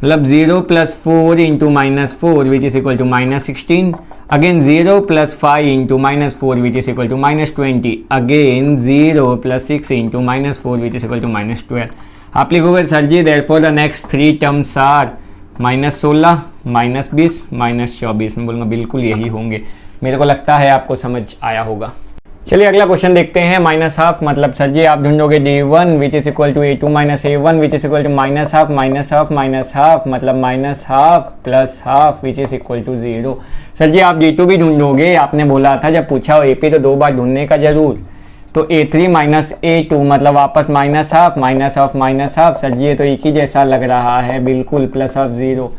मतलब 0 plus 4 into -4 which is equal to -16। Again 0 plus 5 into minus 4 which is equal to minus 20, again 0 plus 6 into minus 4 which is equal to minus 12। आप लिखोगे sir ji therefore the next 3 terms are minus 16, minus 20, minus 24। मैं बोलूँगा बिल्कुल यही होंगे। मेरे को लगता है आपको समझ आया होगा। चलिए अगला क्वेश्चन देखते हैं। माइनस हाफ मतलब सर जी आप ढूंढोगे d1 which is equal to a2 minus a1 which is equal to minus half minus half मतलब minus half plus half which is equal to 0। Sir ji आप d2 भी ढूंढोगे, आपने बोला था जब पूछा हो AP तो 2 बार ढूंढने का जरूर। तो a3 माइनस a2 मतलब वापस माइनस हाफ। सर जी ये तो एक ही जैसा लग रहा है, बिल्कुल प्लस हाफ 0।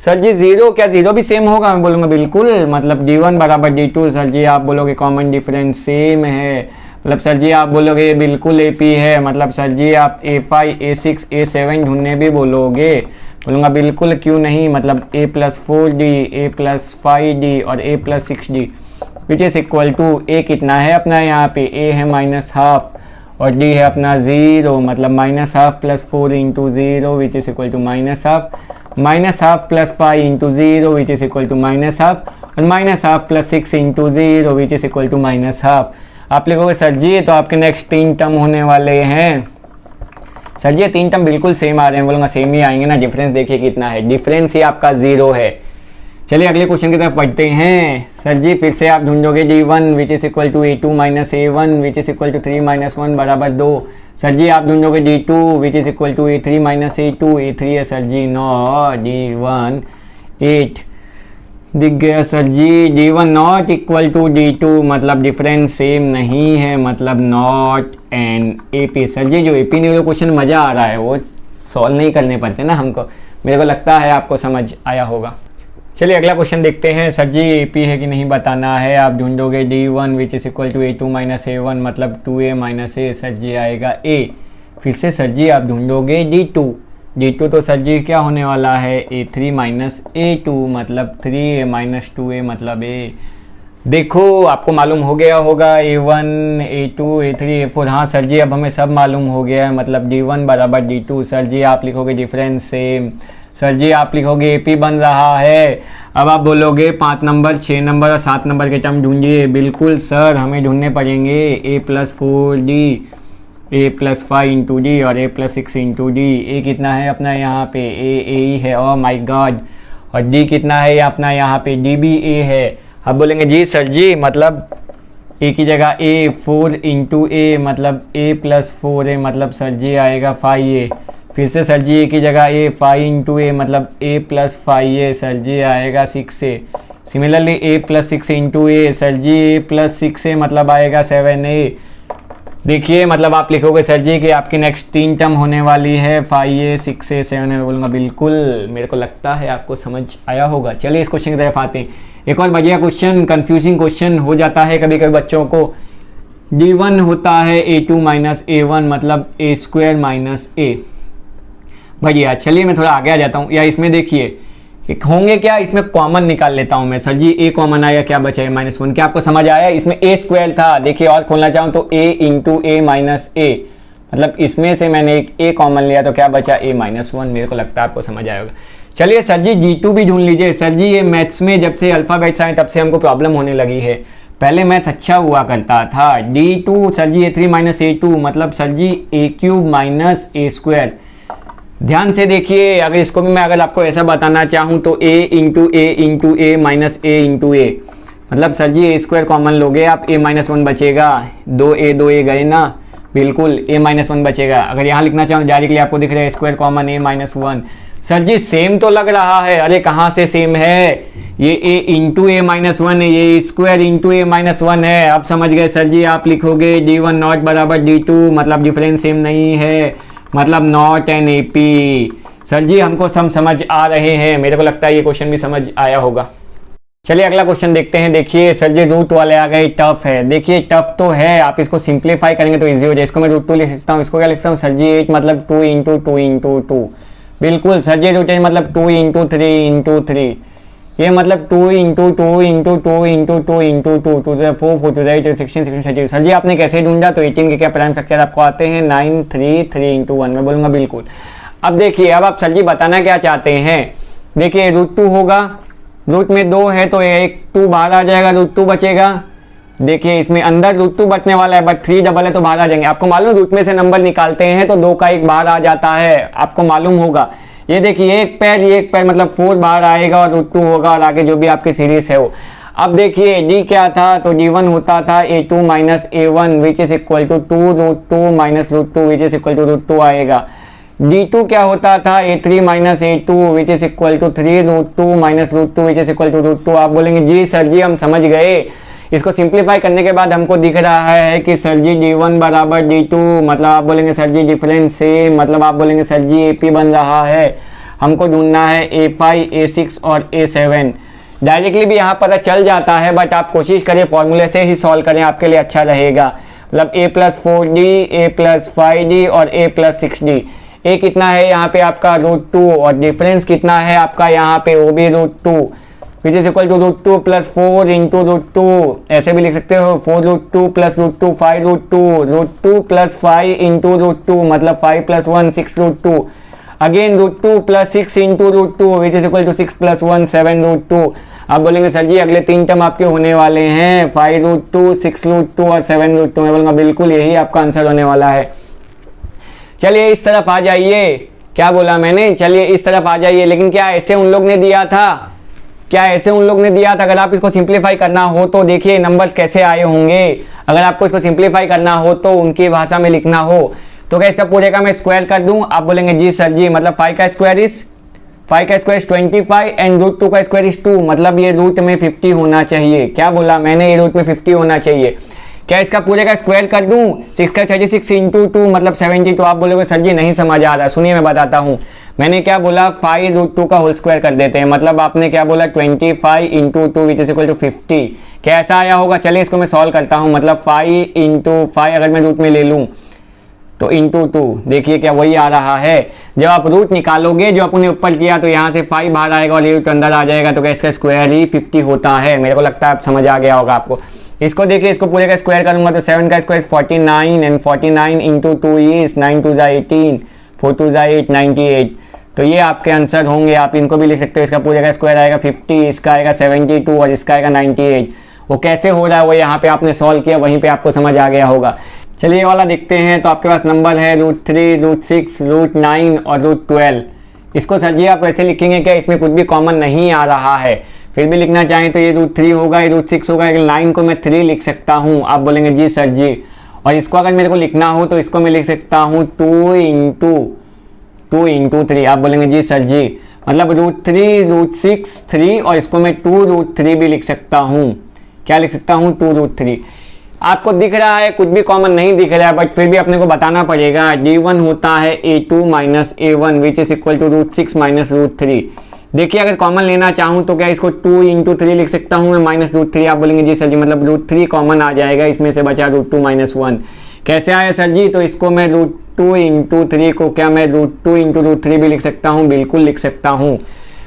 सर जी 0 क्या 0 भी सेम होगा? मैं बोलूँगा बिल्कुल, मतलब d1 बराबर d2। सर जी आप बोलोगे कॉमन डिफरेंस सेम है, मतलब सर जी आप बोलोगे बिल्कुल AP है। मतलब सर जी आप a5 a6 a7 ढूंढने भी बोलोगे, बोलूँगा बिल्कुल क्यों नहीं। मतलब a plus 4d a plus 5d और a plus 6d which is equal to a कितना है अपना यहाँ पे, a है माइनस हाफ और d है अपना 0। मतलब minus half plus 4 into 0 which is equal to minus half plus 5 into 0 which is equal to minus half और minus half plus 6 into 0 which is equal to minus half. आप लिखोगे sir जी तो आपके next 3 term होने वाले हैं। Sir जी 3 term बिल्कुल same आ रहे हैं, बोलूँगा सेम ही आएंगे ना। डिफरेंस देखिए कितना है, डिफरेंस ही आपका 0 है। चलिए अगले क्वेश्चन की तरफ पढ़ते हैं। सर जी फिर से आप ढूंढोगे d1 which is equal to a2 minus a1 which is equal to 3 minus 1 बराबर 2। सर जी आप ढूंढोगे d2 which is equal to a3 minus a2, a3 है सर जी 9, d1 8 दिख गया sir ji. d1 not equal to d2 मतलब difference same नहीं है, मतलब not and AP। Sir ji जो AP ने क्वेश्चन मज़ा आ रहा है वो सॉल्व नहीं करने पड़ते ना हमको। मेरे को लगता है आपको समझ आया होगा। चलिए अगला क्वेश्चन देखते हैं। सर जी AP है कि नहीं बताना है। आप ढूंढोगे d1 which is equal to a2 minus a1 मतलब 2a minus a। Sir ji आएगा a। फिर से सर जी आप ढूंढोगे d2 तो सर जी क्या होने वाला है, a3 माइनस a2 मतलब 3a माइनस 2a मतलब a। देखो आपको मालूम हो गया होगा a1 a2 a3 a4। हाँ सर जी अब हमें सब मालूम हो गया है, मतलब d1 बराबर d2। सर जी आप लिखोगे डिफरेंस सेम। सर जी आप लिखोगे AP बन रहा है। अब आप बोलोगे 5 नंबर 6 नंबर और 7 नंबर के टर्म ढूंढिए। बिल्कुल सर हमें ढूंढने पड़ेंगे a plus 4d a plus 5 into D और a प्लस 6 इंटू डी। ए कितना है अपना यहाँ पे, a ही है, ओह माय गॉड। और d कितना है अपना यहाँ पे, d भी a है। अब बोलेंगे जी सर जी मतलब a की जगह a 4 इंटू a मतलब a प्लस 4a मतलब सर जी आएगा 5a। फिर से सर जी a की जगह a 5 इंटू a मतलब a plus 5a sir ji आएगा 6a। Similarly a plus 6 into a sir ji a plus 6a मतलब आएगा 7a। देखिए मतलब आप लिखोगे सर जी कि आपकी नेक्स्ट 3 टर्म होने वाली है 5a 6a 7a। बोलूँगा बिल्कुल, मेरे को लगता है आपको समझ आया होगा। चलिए इस क्वेश्चन की तरफ आते हैं। एक और बढ़िया क्वेश्चन, कंफ्यूजिंग क्वेश्चन हो जाता है कभी कभी बच्चों को। d1 होता है a2 माइनस a1 मतलब a स्क्वायर माइनस a। बढ़िया, चलिए मैं थोड़ा आगे आ जाता हूँ। या इसमें देखिए होंगे क्या, इसमें कॉमन निकाल लेता हूँ मैं। सर जी a कॉमन आया, क्या बचा है -1। क्या आपको समझ आया? इसमें a स्क्वायर था, देखिए और खोलना चाहूँ तो a into a minus a, मतलब इसमें से मैंने एक a कॉमन लिया तो क्या बचा a-1। मेरे को लगता है आपको समझ आया होगा। चलिए सर जी g2 भी ढूंढ लीजिए। सर जी ये मैथ्स में जब से अल्फ़ाबेट्स आए तब से हमको प्रॉब्लम होने लगी है। पहले मैथ्स अच्छा हुआ करता था। d2 सर जी a3 माइनस a2 मतलब sir ji a cube minus a square. ध्यान से देखिए, अगर इसको भी मैं अगर आपको ऐसा बताना चाहूँ तो a into a minus a into a मतलब sir ji a square common लोगे आप, a-1 बचेगा। 2a गए ना, बिल्कुल a-1 बचेगा। अगर यहाँ लिखना चाहूँ डायरेक्टली आपको दिख रहा है स्क्वायर कॉमन a-1। सर जी सेम तो लग रहा है, अरे कहाँ से सेम है, ये a इंटू a-1 है, ये स्क्वायर इंटू a-1 है। आप समझ गए सर जी। आप लिखोगे d1 नॉट बराबर d2 मतलब डिफरेंस सेम नहीं है, मतलब नॉट एन AP। सर जी हमको सब समझ आ रहे हैं, मेरे को लगता है ये क्वेश्चन भी समझ आया होगा। चलिए अगला क्वेश्चन देखते हैं। देखिए सर जी रूट वाले आ गए, टफ है। देखिए टफ तो है, आप इसको सिंप्लीफाई करेंगे तो इजी हो जाए। इसको मैं √2 लिख सकता हूँ। इसको क्या लिख सकता हूँ सर जी 8 मतलब 2 इंटू 2 इंटू 2। बिल्कुल सर जी √8 मतलब 2 इंटू 3 इंटू 3। ये मतलब 2 into 2 into 2 into 2 into 2 2 4 4 8 16 16 30। Sir ji आपने कैसे ढूंढा? तो 18 के क्या प्राइम फैक्टर आपको आते हैं 9 3 3 इंटू 1। मैं बोलूँगा बिल्कुल। अब देखिए अब आप सर जी बताना क्या चाहते हैं। देखिए √2 होगा, रूट में 2 है तो एक 2 बाहर आ जाएगा, रूट 2 बचेगा। देखिए इसमें अंदर रूट 2 बचने वाला है, बट 3 डबल है तो बाहर आ जाएंगे। आपको मालूम रूट में से नंबर निकालते हैं तो 2 का 1 बाहर आ जाता है, आपको मालूम होगा। ये देखिए एक पैर मतलब 4 बाहर आएगा और रूट 2 होगा, और आगे जो भी आपकी सीरीज है वो। अब देखिए डी क्या था, तो D1 होता था A2 minus A1 which is equal to 2 root 2 minus root 2 which is equal to root 2 आएगा। D2 क्या होता था, A3 minus A2 which is equal to 3 root 2 minus root 2 which is equal to root 2। आप बोलेंगे जी sir ji हम समझ गए। इसको सिंप्लीफाई करने के बाद हमको दिख रहा है कि सर जी D1 बराबर D2, मतलब आप बोलेंगे सर जी डिफरेंस सेम, मतलब आप बोलेंगे सर जी AP बन रहा है। हमको ढूंढना है A5, A6 और A7। डायरेक्टली भी यहाँ पता चल जाता है, बट आप कोशिश करें फॉर्मूले से ही सॉल्व करें, आपके लिए अच्छा रहेगा। मतलब A plus 4D, A plus 5D और A प्लस 6D। A कितना है यहाँ पे आपका रूट 2, और डिफरेंस कितना है आपका यहाँ पे वो भी root 2 which is equal to root 2 plus 4 into root 2। ऐसे भी लिख सकते हो 4 root 2 plus root 2 5 root 2, root 2 plus 5 into root 2 मतलब 5 plus 1 6 root 2, again root 2 plus 6 into root 2 which is equal to 6 plus 1 7 root 2। आप बोलेंगे सर जी अगले 3 term आपके होने वाले हैं 5 रूट 2 6 रूट 2 और 7 रूट 2। मैं बोलूँगा बिल्कुल यही आपका आंसर होने वाला है। चलिए इस तरफ आ जाइए, क्या बोला मैंने, चलिए इस तरफ आ जाइए। लेकिन क्या ऐसे उन लोग ने दिया था, क्या ऐसे उन लोग ने दिया था? अगर आप इसको सिंप्लीफाई करना हो तो देखिए नंबर्स कैसे आए होंगे। अगर आपको इसको सिंप्लीफाई करना हो तो उनकी भाषा में लिखना हो तो क्या इसका पूरे का मैं स्क्वायर कर दूं? आप बोलेंगे जी सर जी, मतलब 5 का स्क्वायर इज 25 एंड रूट 2 का स्क्वायर इज 2, मतलब ये रूट में 50 होना चाहिए। क्या बोला मैंने, ये रूट में 50 होना चाहिए। क्या इसका पूरे का स्क्वायर कर दूं? 6 का 36 इंटू 2 मतलब 70। तो आप बोलोगे सर जी नहीं समझ आ रहा, सुनिए मैं बताता हूँ। मैंने क्या बोला 5 रूट 2 का होल स्क्वायर कर देते हैं, मतलब आपने क्या बोला 25 into 2 which is equal to 50। क्या ऐसा आया होगा? चलिए इसको मैं सॉल्व करता हूँ। मतलब 5 इंटू 5 अगर मैं रूट में ले लूँ तो इंटू 2, देखिए क्या वही आ रहा है। जब आप रूट निकालोगे जो अपने ऊपर किया तो यहाँ से 5 बाहर आएगा और ये रूट अंदर आ जाएगा, तो क्या इसका स्क्वायर ही 50 होता है। मेरे को लगता है आप समझ आ गया होगा आपको। इसको देखिए, इसको पूरे का स्क्वायर करूंगा तो 7 का स्क्वायर 49 एंड 49 इंटू 2 इज 9 2 18 4 2 8 98। तो ये आपके आंसर होंगे। आप इनको भी लिख सकते हो। इसका पूरे का स्क्वायर आएगा 50, इसका आएगा 72 और इसका आएगा 98। वो कैसे हो रहा है वो यहाँ पे आपने सॉल्व किया, वहीं पे आपको समझ आ गया होगा। चलिए ये वाला देखते हैं। तो आपके पास नंबर है रूट 3, रूट 6, रूट 9 और रूट 12। इसको सर जी आप वैसे लिखेंगे क्या, इसमें कुछ भी कॉमन नहीं आ रहा है। फिर भी लिखना चाहें तो ये रूट 3 होगा, ये रूट 6 होगा, लेकिन 9 को मैं 3 लिख सकता हूँ। आप बोलेंगे जी सर जी। और इसको अगर मेरे को लिखना हो तो इसको मैं लिख सकता हूँ 2 इंटू 3। आप बोलेंगे जी सर जी, मतलब रूट 3 रूट 6 3 और इसको मैं 2 रूट 3 भी लिख सकता हूँ। क्या लिख सकता हूँ? 2 रूट 3। आपको दिख रहा है कुछ भी कॉमन नहीं दिख रहा है, बट फिर भी अपने को बताना पड़ेगा। D1 होता है A2 minus A1 which is equal to root 6 minus root 3। देखिए अगर कॉमन लेना चाहूँ तो क्या इसको 2 इंटू 3 लिख सकता हूँ मैं माइनस रूट 3। आप बोलेंगे जी सर जी, मतलब रूट 3 कॉमन आ जाएगा, इसमें से बचा रूट 2 माइनस 1। कैसे आया सर जी? तो इसको मैं रूट 2 इंटू 3 को क्या मैं रूट 2 इंटू रूट 3 भी लिख सकता हूँ? बिल्कुल लिख सकता हूँ।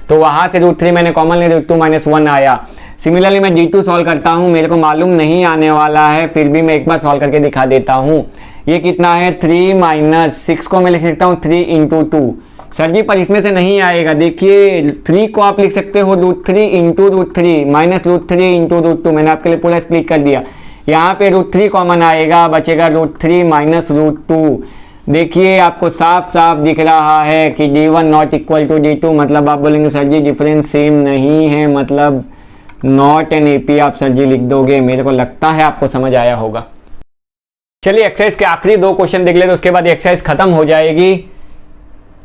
तो वहाँ से रूट 3 मैंने कॉमन ले, रूट 2 माइनस 1 आया। सिमिलरली मैं D2 सॉल्व करता हूँ, मेरे को मालूम नहीं आने वाला है, फिर भी मैं एक बार सॉल्व करके दिखा देता हूँ। ये कितना है 3 माइनस 6 को मैं लिख सकता हूँ 3 इंटू 2। सर जी पर इसमें से नहीं आएगा। देखिए 3 को आप लिख सकते हो root 3 into root 3 minus root 3 into root 2। मैंने आपके लिए पूरा स्प्लिट कर दिया। यहाँ पे रूट 3 कॉमन आएगा, बचेगा रूट 3 माइनस रूट 2। देखिए आपको साफ साफ दिख रहा है कि D1 not equal to D2, मतलब आप बोलेंगे सर जी डिफरेंस सेम नहीं है, मतलब नॉट एन AP आप सर जी लिख दोगे। मेरे को लगता है आपको समझ आया होगा। चलिए एक्सरसाइज के आखिरी 2 क्वेश्चन देख ले तो उसके बाद एक्सरसाइज खत्म हो जाएगी।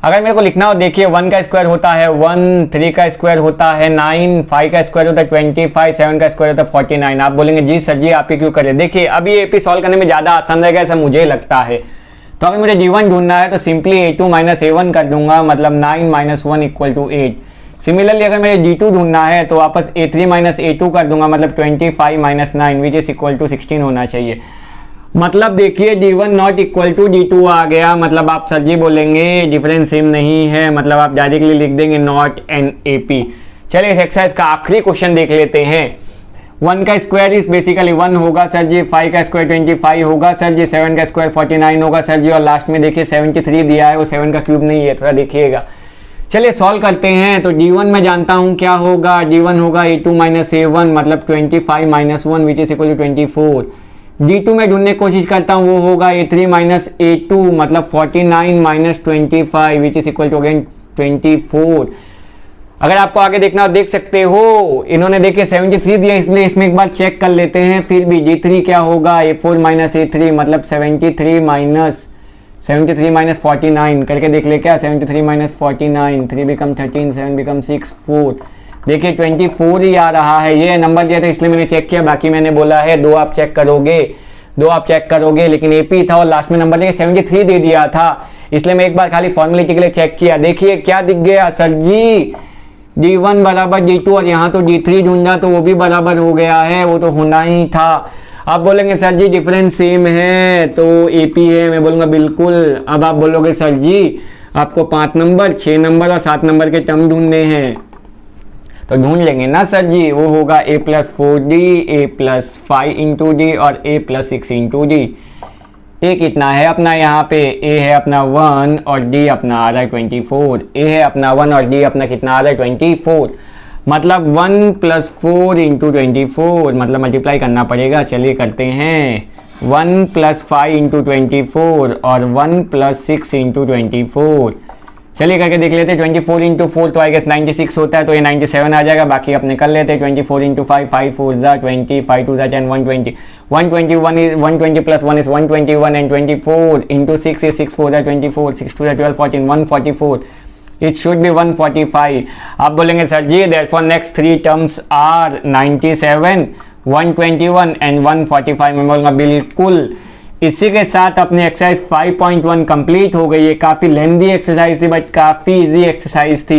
अगर मेरे को लिखना हो, देखिए 1 का स्क्वायर होता है 1, 3 का स्क्वायर होता है 9, 5 का स्क्वायर होता है 25, 7 का स्क्वायर होता है 49। आप बोलेंगे जी सर जी आप ही क्यों करें। देखिए अभी AP सॉल्व करने में ज़्यादा आसान रहेगा ऐसा मुझे लगता है। तो अगर मुझे D1 ढूंढना है तो सिंपली A2 माइनस A1 कर दूंगा, मतलब 9 माइनस 1 इक्वल टू 8। सिमिलरली अगर मुझे D2 ढूंढना है तो वापस A3 माइनस A2 कर दूंगा, मतलब 25 minus 9 which is equal to 16 होना चाहिए। मतलब देखिए D1 not equal to D2 आ गया, मतलब आप सर जी बोलेंगे डिफरेंस सेम नहीं है, मतलब आप डायरेक्टली लिख देंगे नॉट एन AP। चलिए इस एक्सरसाइज का आखिरी क्वेश्चन देख लेते हैं। 1 का स्क्वायर इज बेसिकली 1 होगा सर जी, 5 का स्क्वायर 25 होगा सर जी, 7 का स्क्वायर 49 होगा सर जी, और लास्ट में देखिए 73 दिया है, वो 7 का क्यूब नहीं है, थोड़ा देखिएगा। चलिए सॉल्व करते हैं। तो d1 मैं जानता हूँ क्या होगा, d1 होगा a2 माइनस a1 मतलब 25 minus 1 which is equal to 24। d2 में ढूंढने की कोशिश करता हूँ, वो होगा a3 माइनस a2 मतलब 49 minus 25 which is equal to again 24। अगर आपको आगे देखना हो देख सकते हो, इन्होंने देखिए 73 दिया इसलिए इसमें एक बार चेक कर लेते हैं। फिर भी d3 क्या होगा, a4 माइनस a3 मतलब 73 माइनस 49 करके देख ले क्या, 73 माइनस 49, 3 बिकम 13, 7 बिकम 6, 4, देखिए 24 ही आ रहा है। ये नंबर दिया था इसलिए मैंने चेक किया, बाकी मैंने बोला है 2 आप चेक करोगे, लेकिन एपी था और लास्ट में नंबर देखिए 73 दे दिया था, इसलिए मैं एक बार खाली फॉर्मेलिटी के लिए चेक किया। देखिए क्या दिख गया सर जी, d1 बराबर d2 और यहाँ तो d3 ढूंढा तो वो भी बराबर हो गया है, वो तो होना ही था। आप बोलेंगे सर जी डिफरेंस सेम है तो एपी है, मैं बोलूँगा बिल्कुल। अब आप बोलोगे सर जी आपको 5 नंबर 6 नंबर और 7 नंबर के टर्म ढूंढने हैं, तो ढूंढ लेंगे ना सर जी, वो होगा a plus 4d, a plus 5 into D और a प्लस 6 इंटू डी। ए कितना है अपना यहाँ पे, a है अपना 1 और d अपना आ रहा है 24, a है अपना 1 और d अपना कितना आ रहा है 24, मतलब 1 प्लस 4 इंटू 24 मतलब मल्टीप्लाई करना पड़ेगा। चलिए करते हैं, 1 प्लस 5 इंटू 24 और 1 प्लस 6 इंटू 24। चलिए करके देख लेते हैं, 24 इंटू 4 तो आई गेस 96 होता है, तो ये 97 आ जाएगा। बाकी अपने कर लेते हैं 24 इंटू 5, 5 4 ज़ा 20, 5 2 ज़ा 10, 120, 120 plus 1 is 121 and 24 into 6 is 6 4 ज़ा 24, 6 2 ज़ा 12, 14, 144, इट शुड बी 145। आप बोलेंगे sir ji therefore next 3 terms are 97, 121 and 145। मैं बोलूँगा बिल्कुल। इसी के साथ अपनी एक्सरसाइज 5.1 कंप्लीट हो गई है। काफ़ी लेंदी एक्सरसाइज थी बट काफ़ी इजी एक्सरसाइज थी।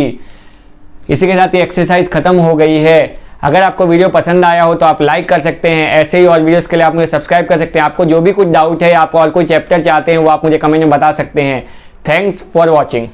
इसी के साथ ये एक्सरसाइज खत्म हो गई है। अगर आपको वीडियो पसंद आया हो तो आप लाइक कर सकते हैं, ऐसे ही और वीडियोस के लिए आप मुझे सब्सक्राइब कर सकते हैं। आपको जो भी कुछ डाउट है, आप और कोई चैप्टर चाहते हैं वो आप मुझे कमेंट में बता सकते हैं। Thanks for watching.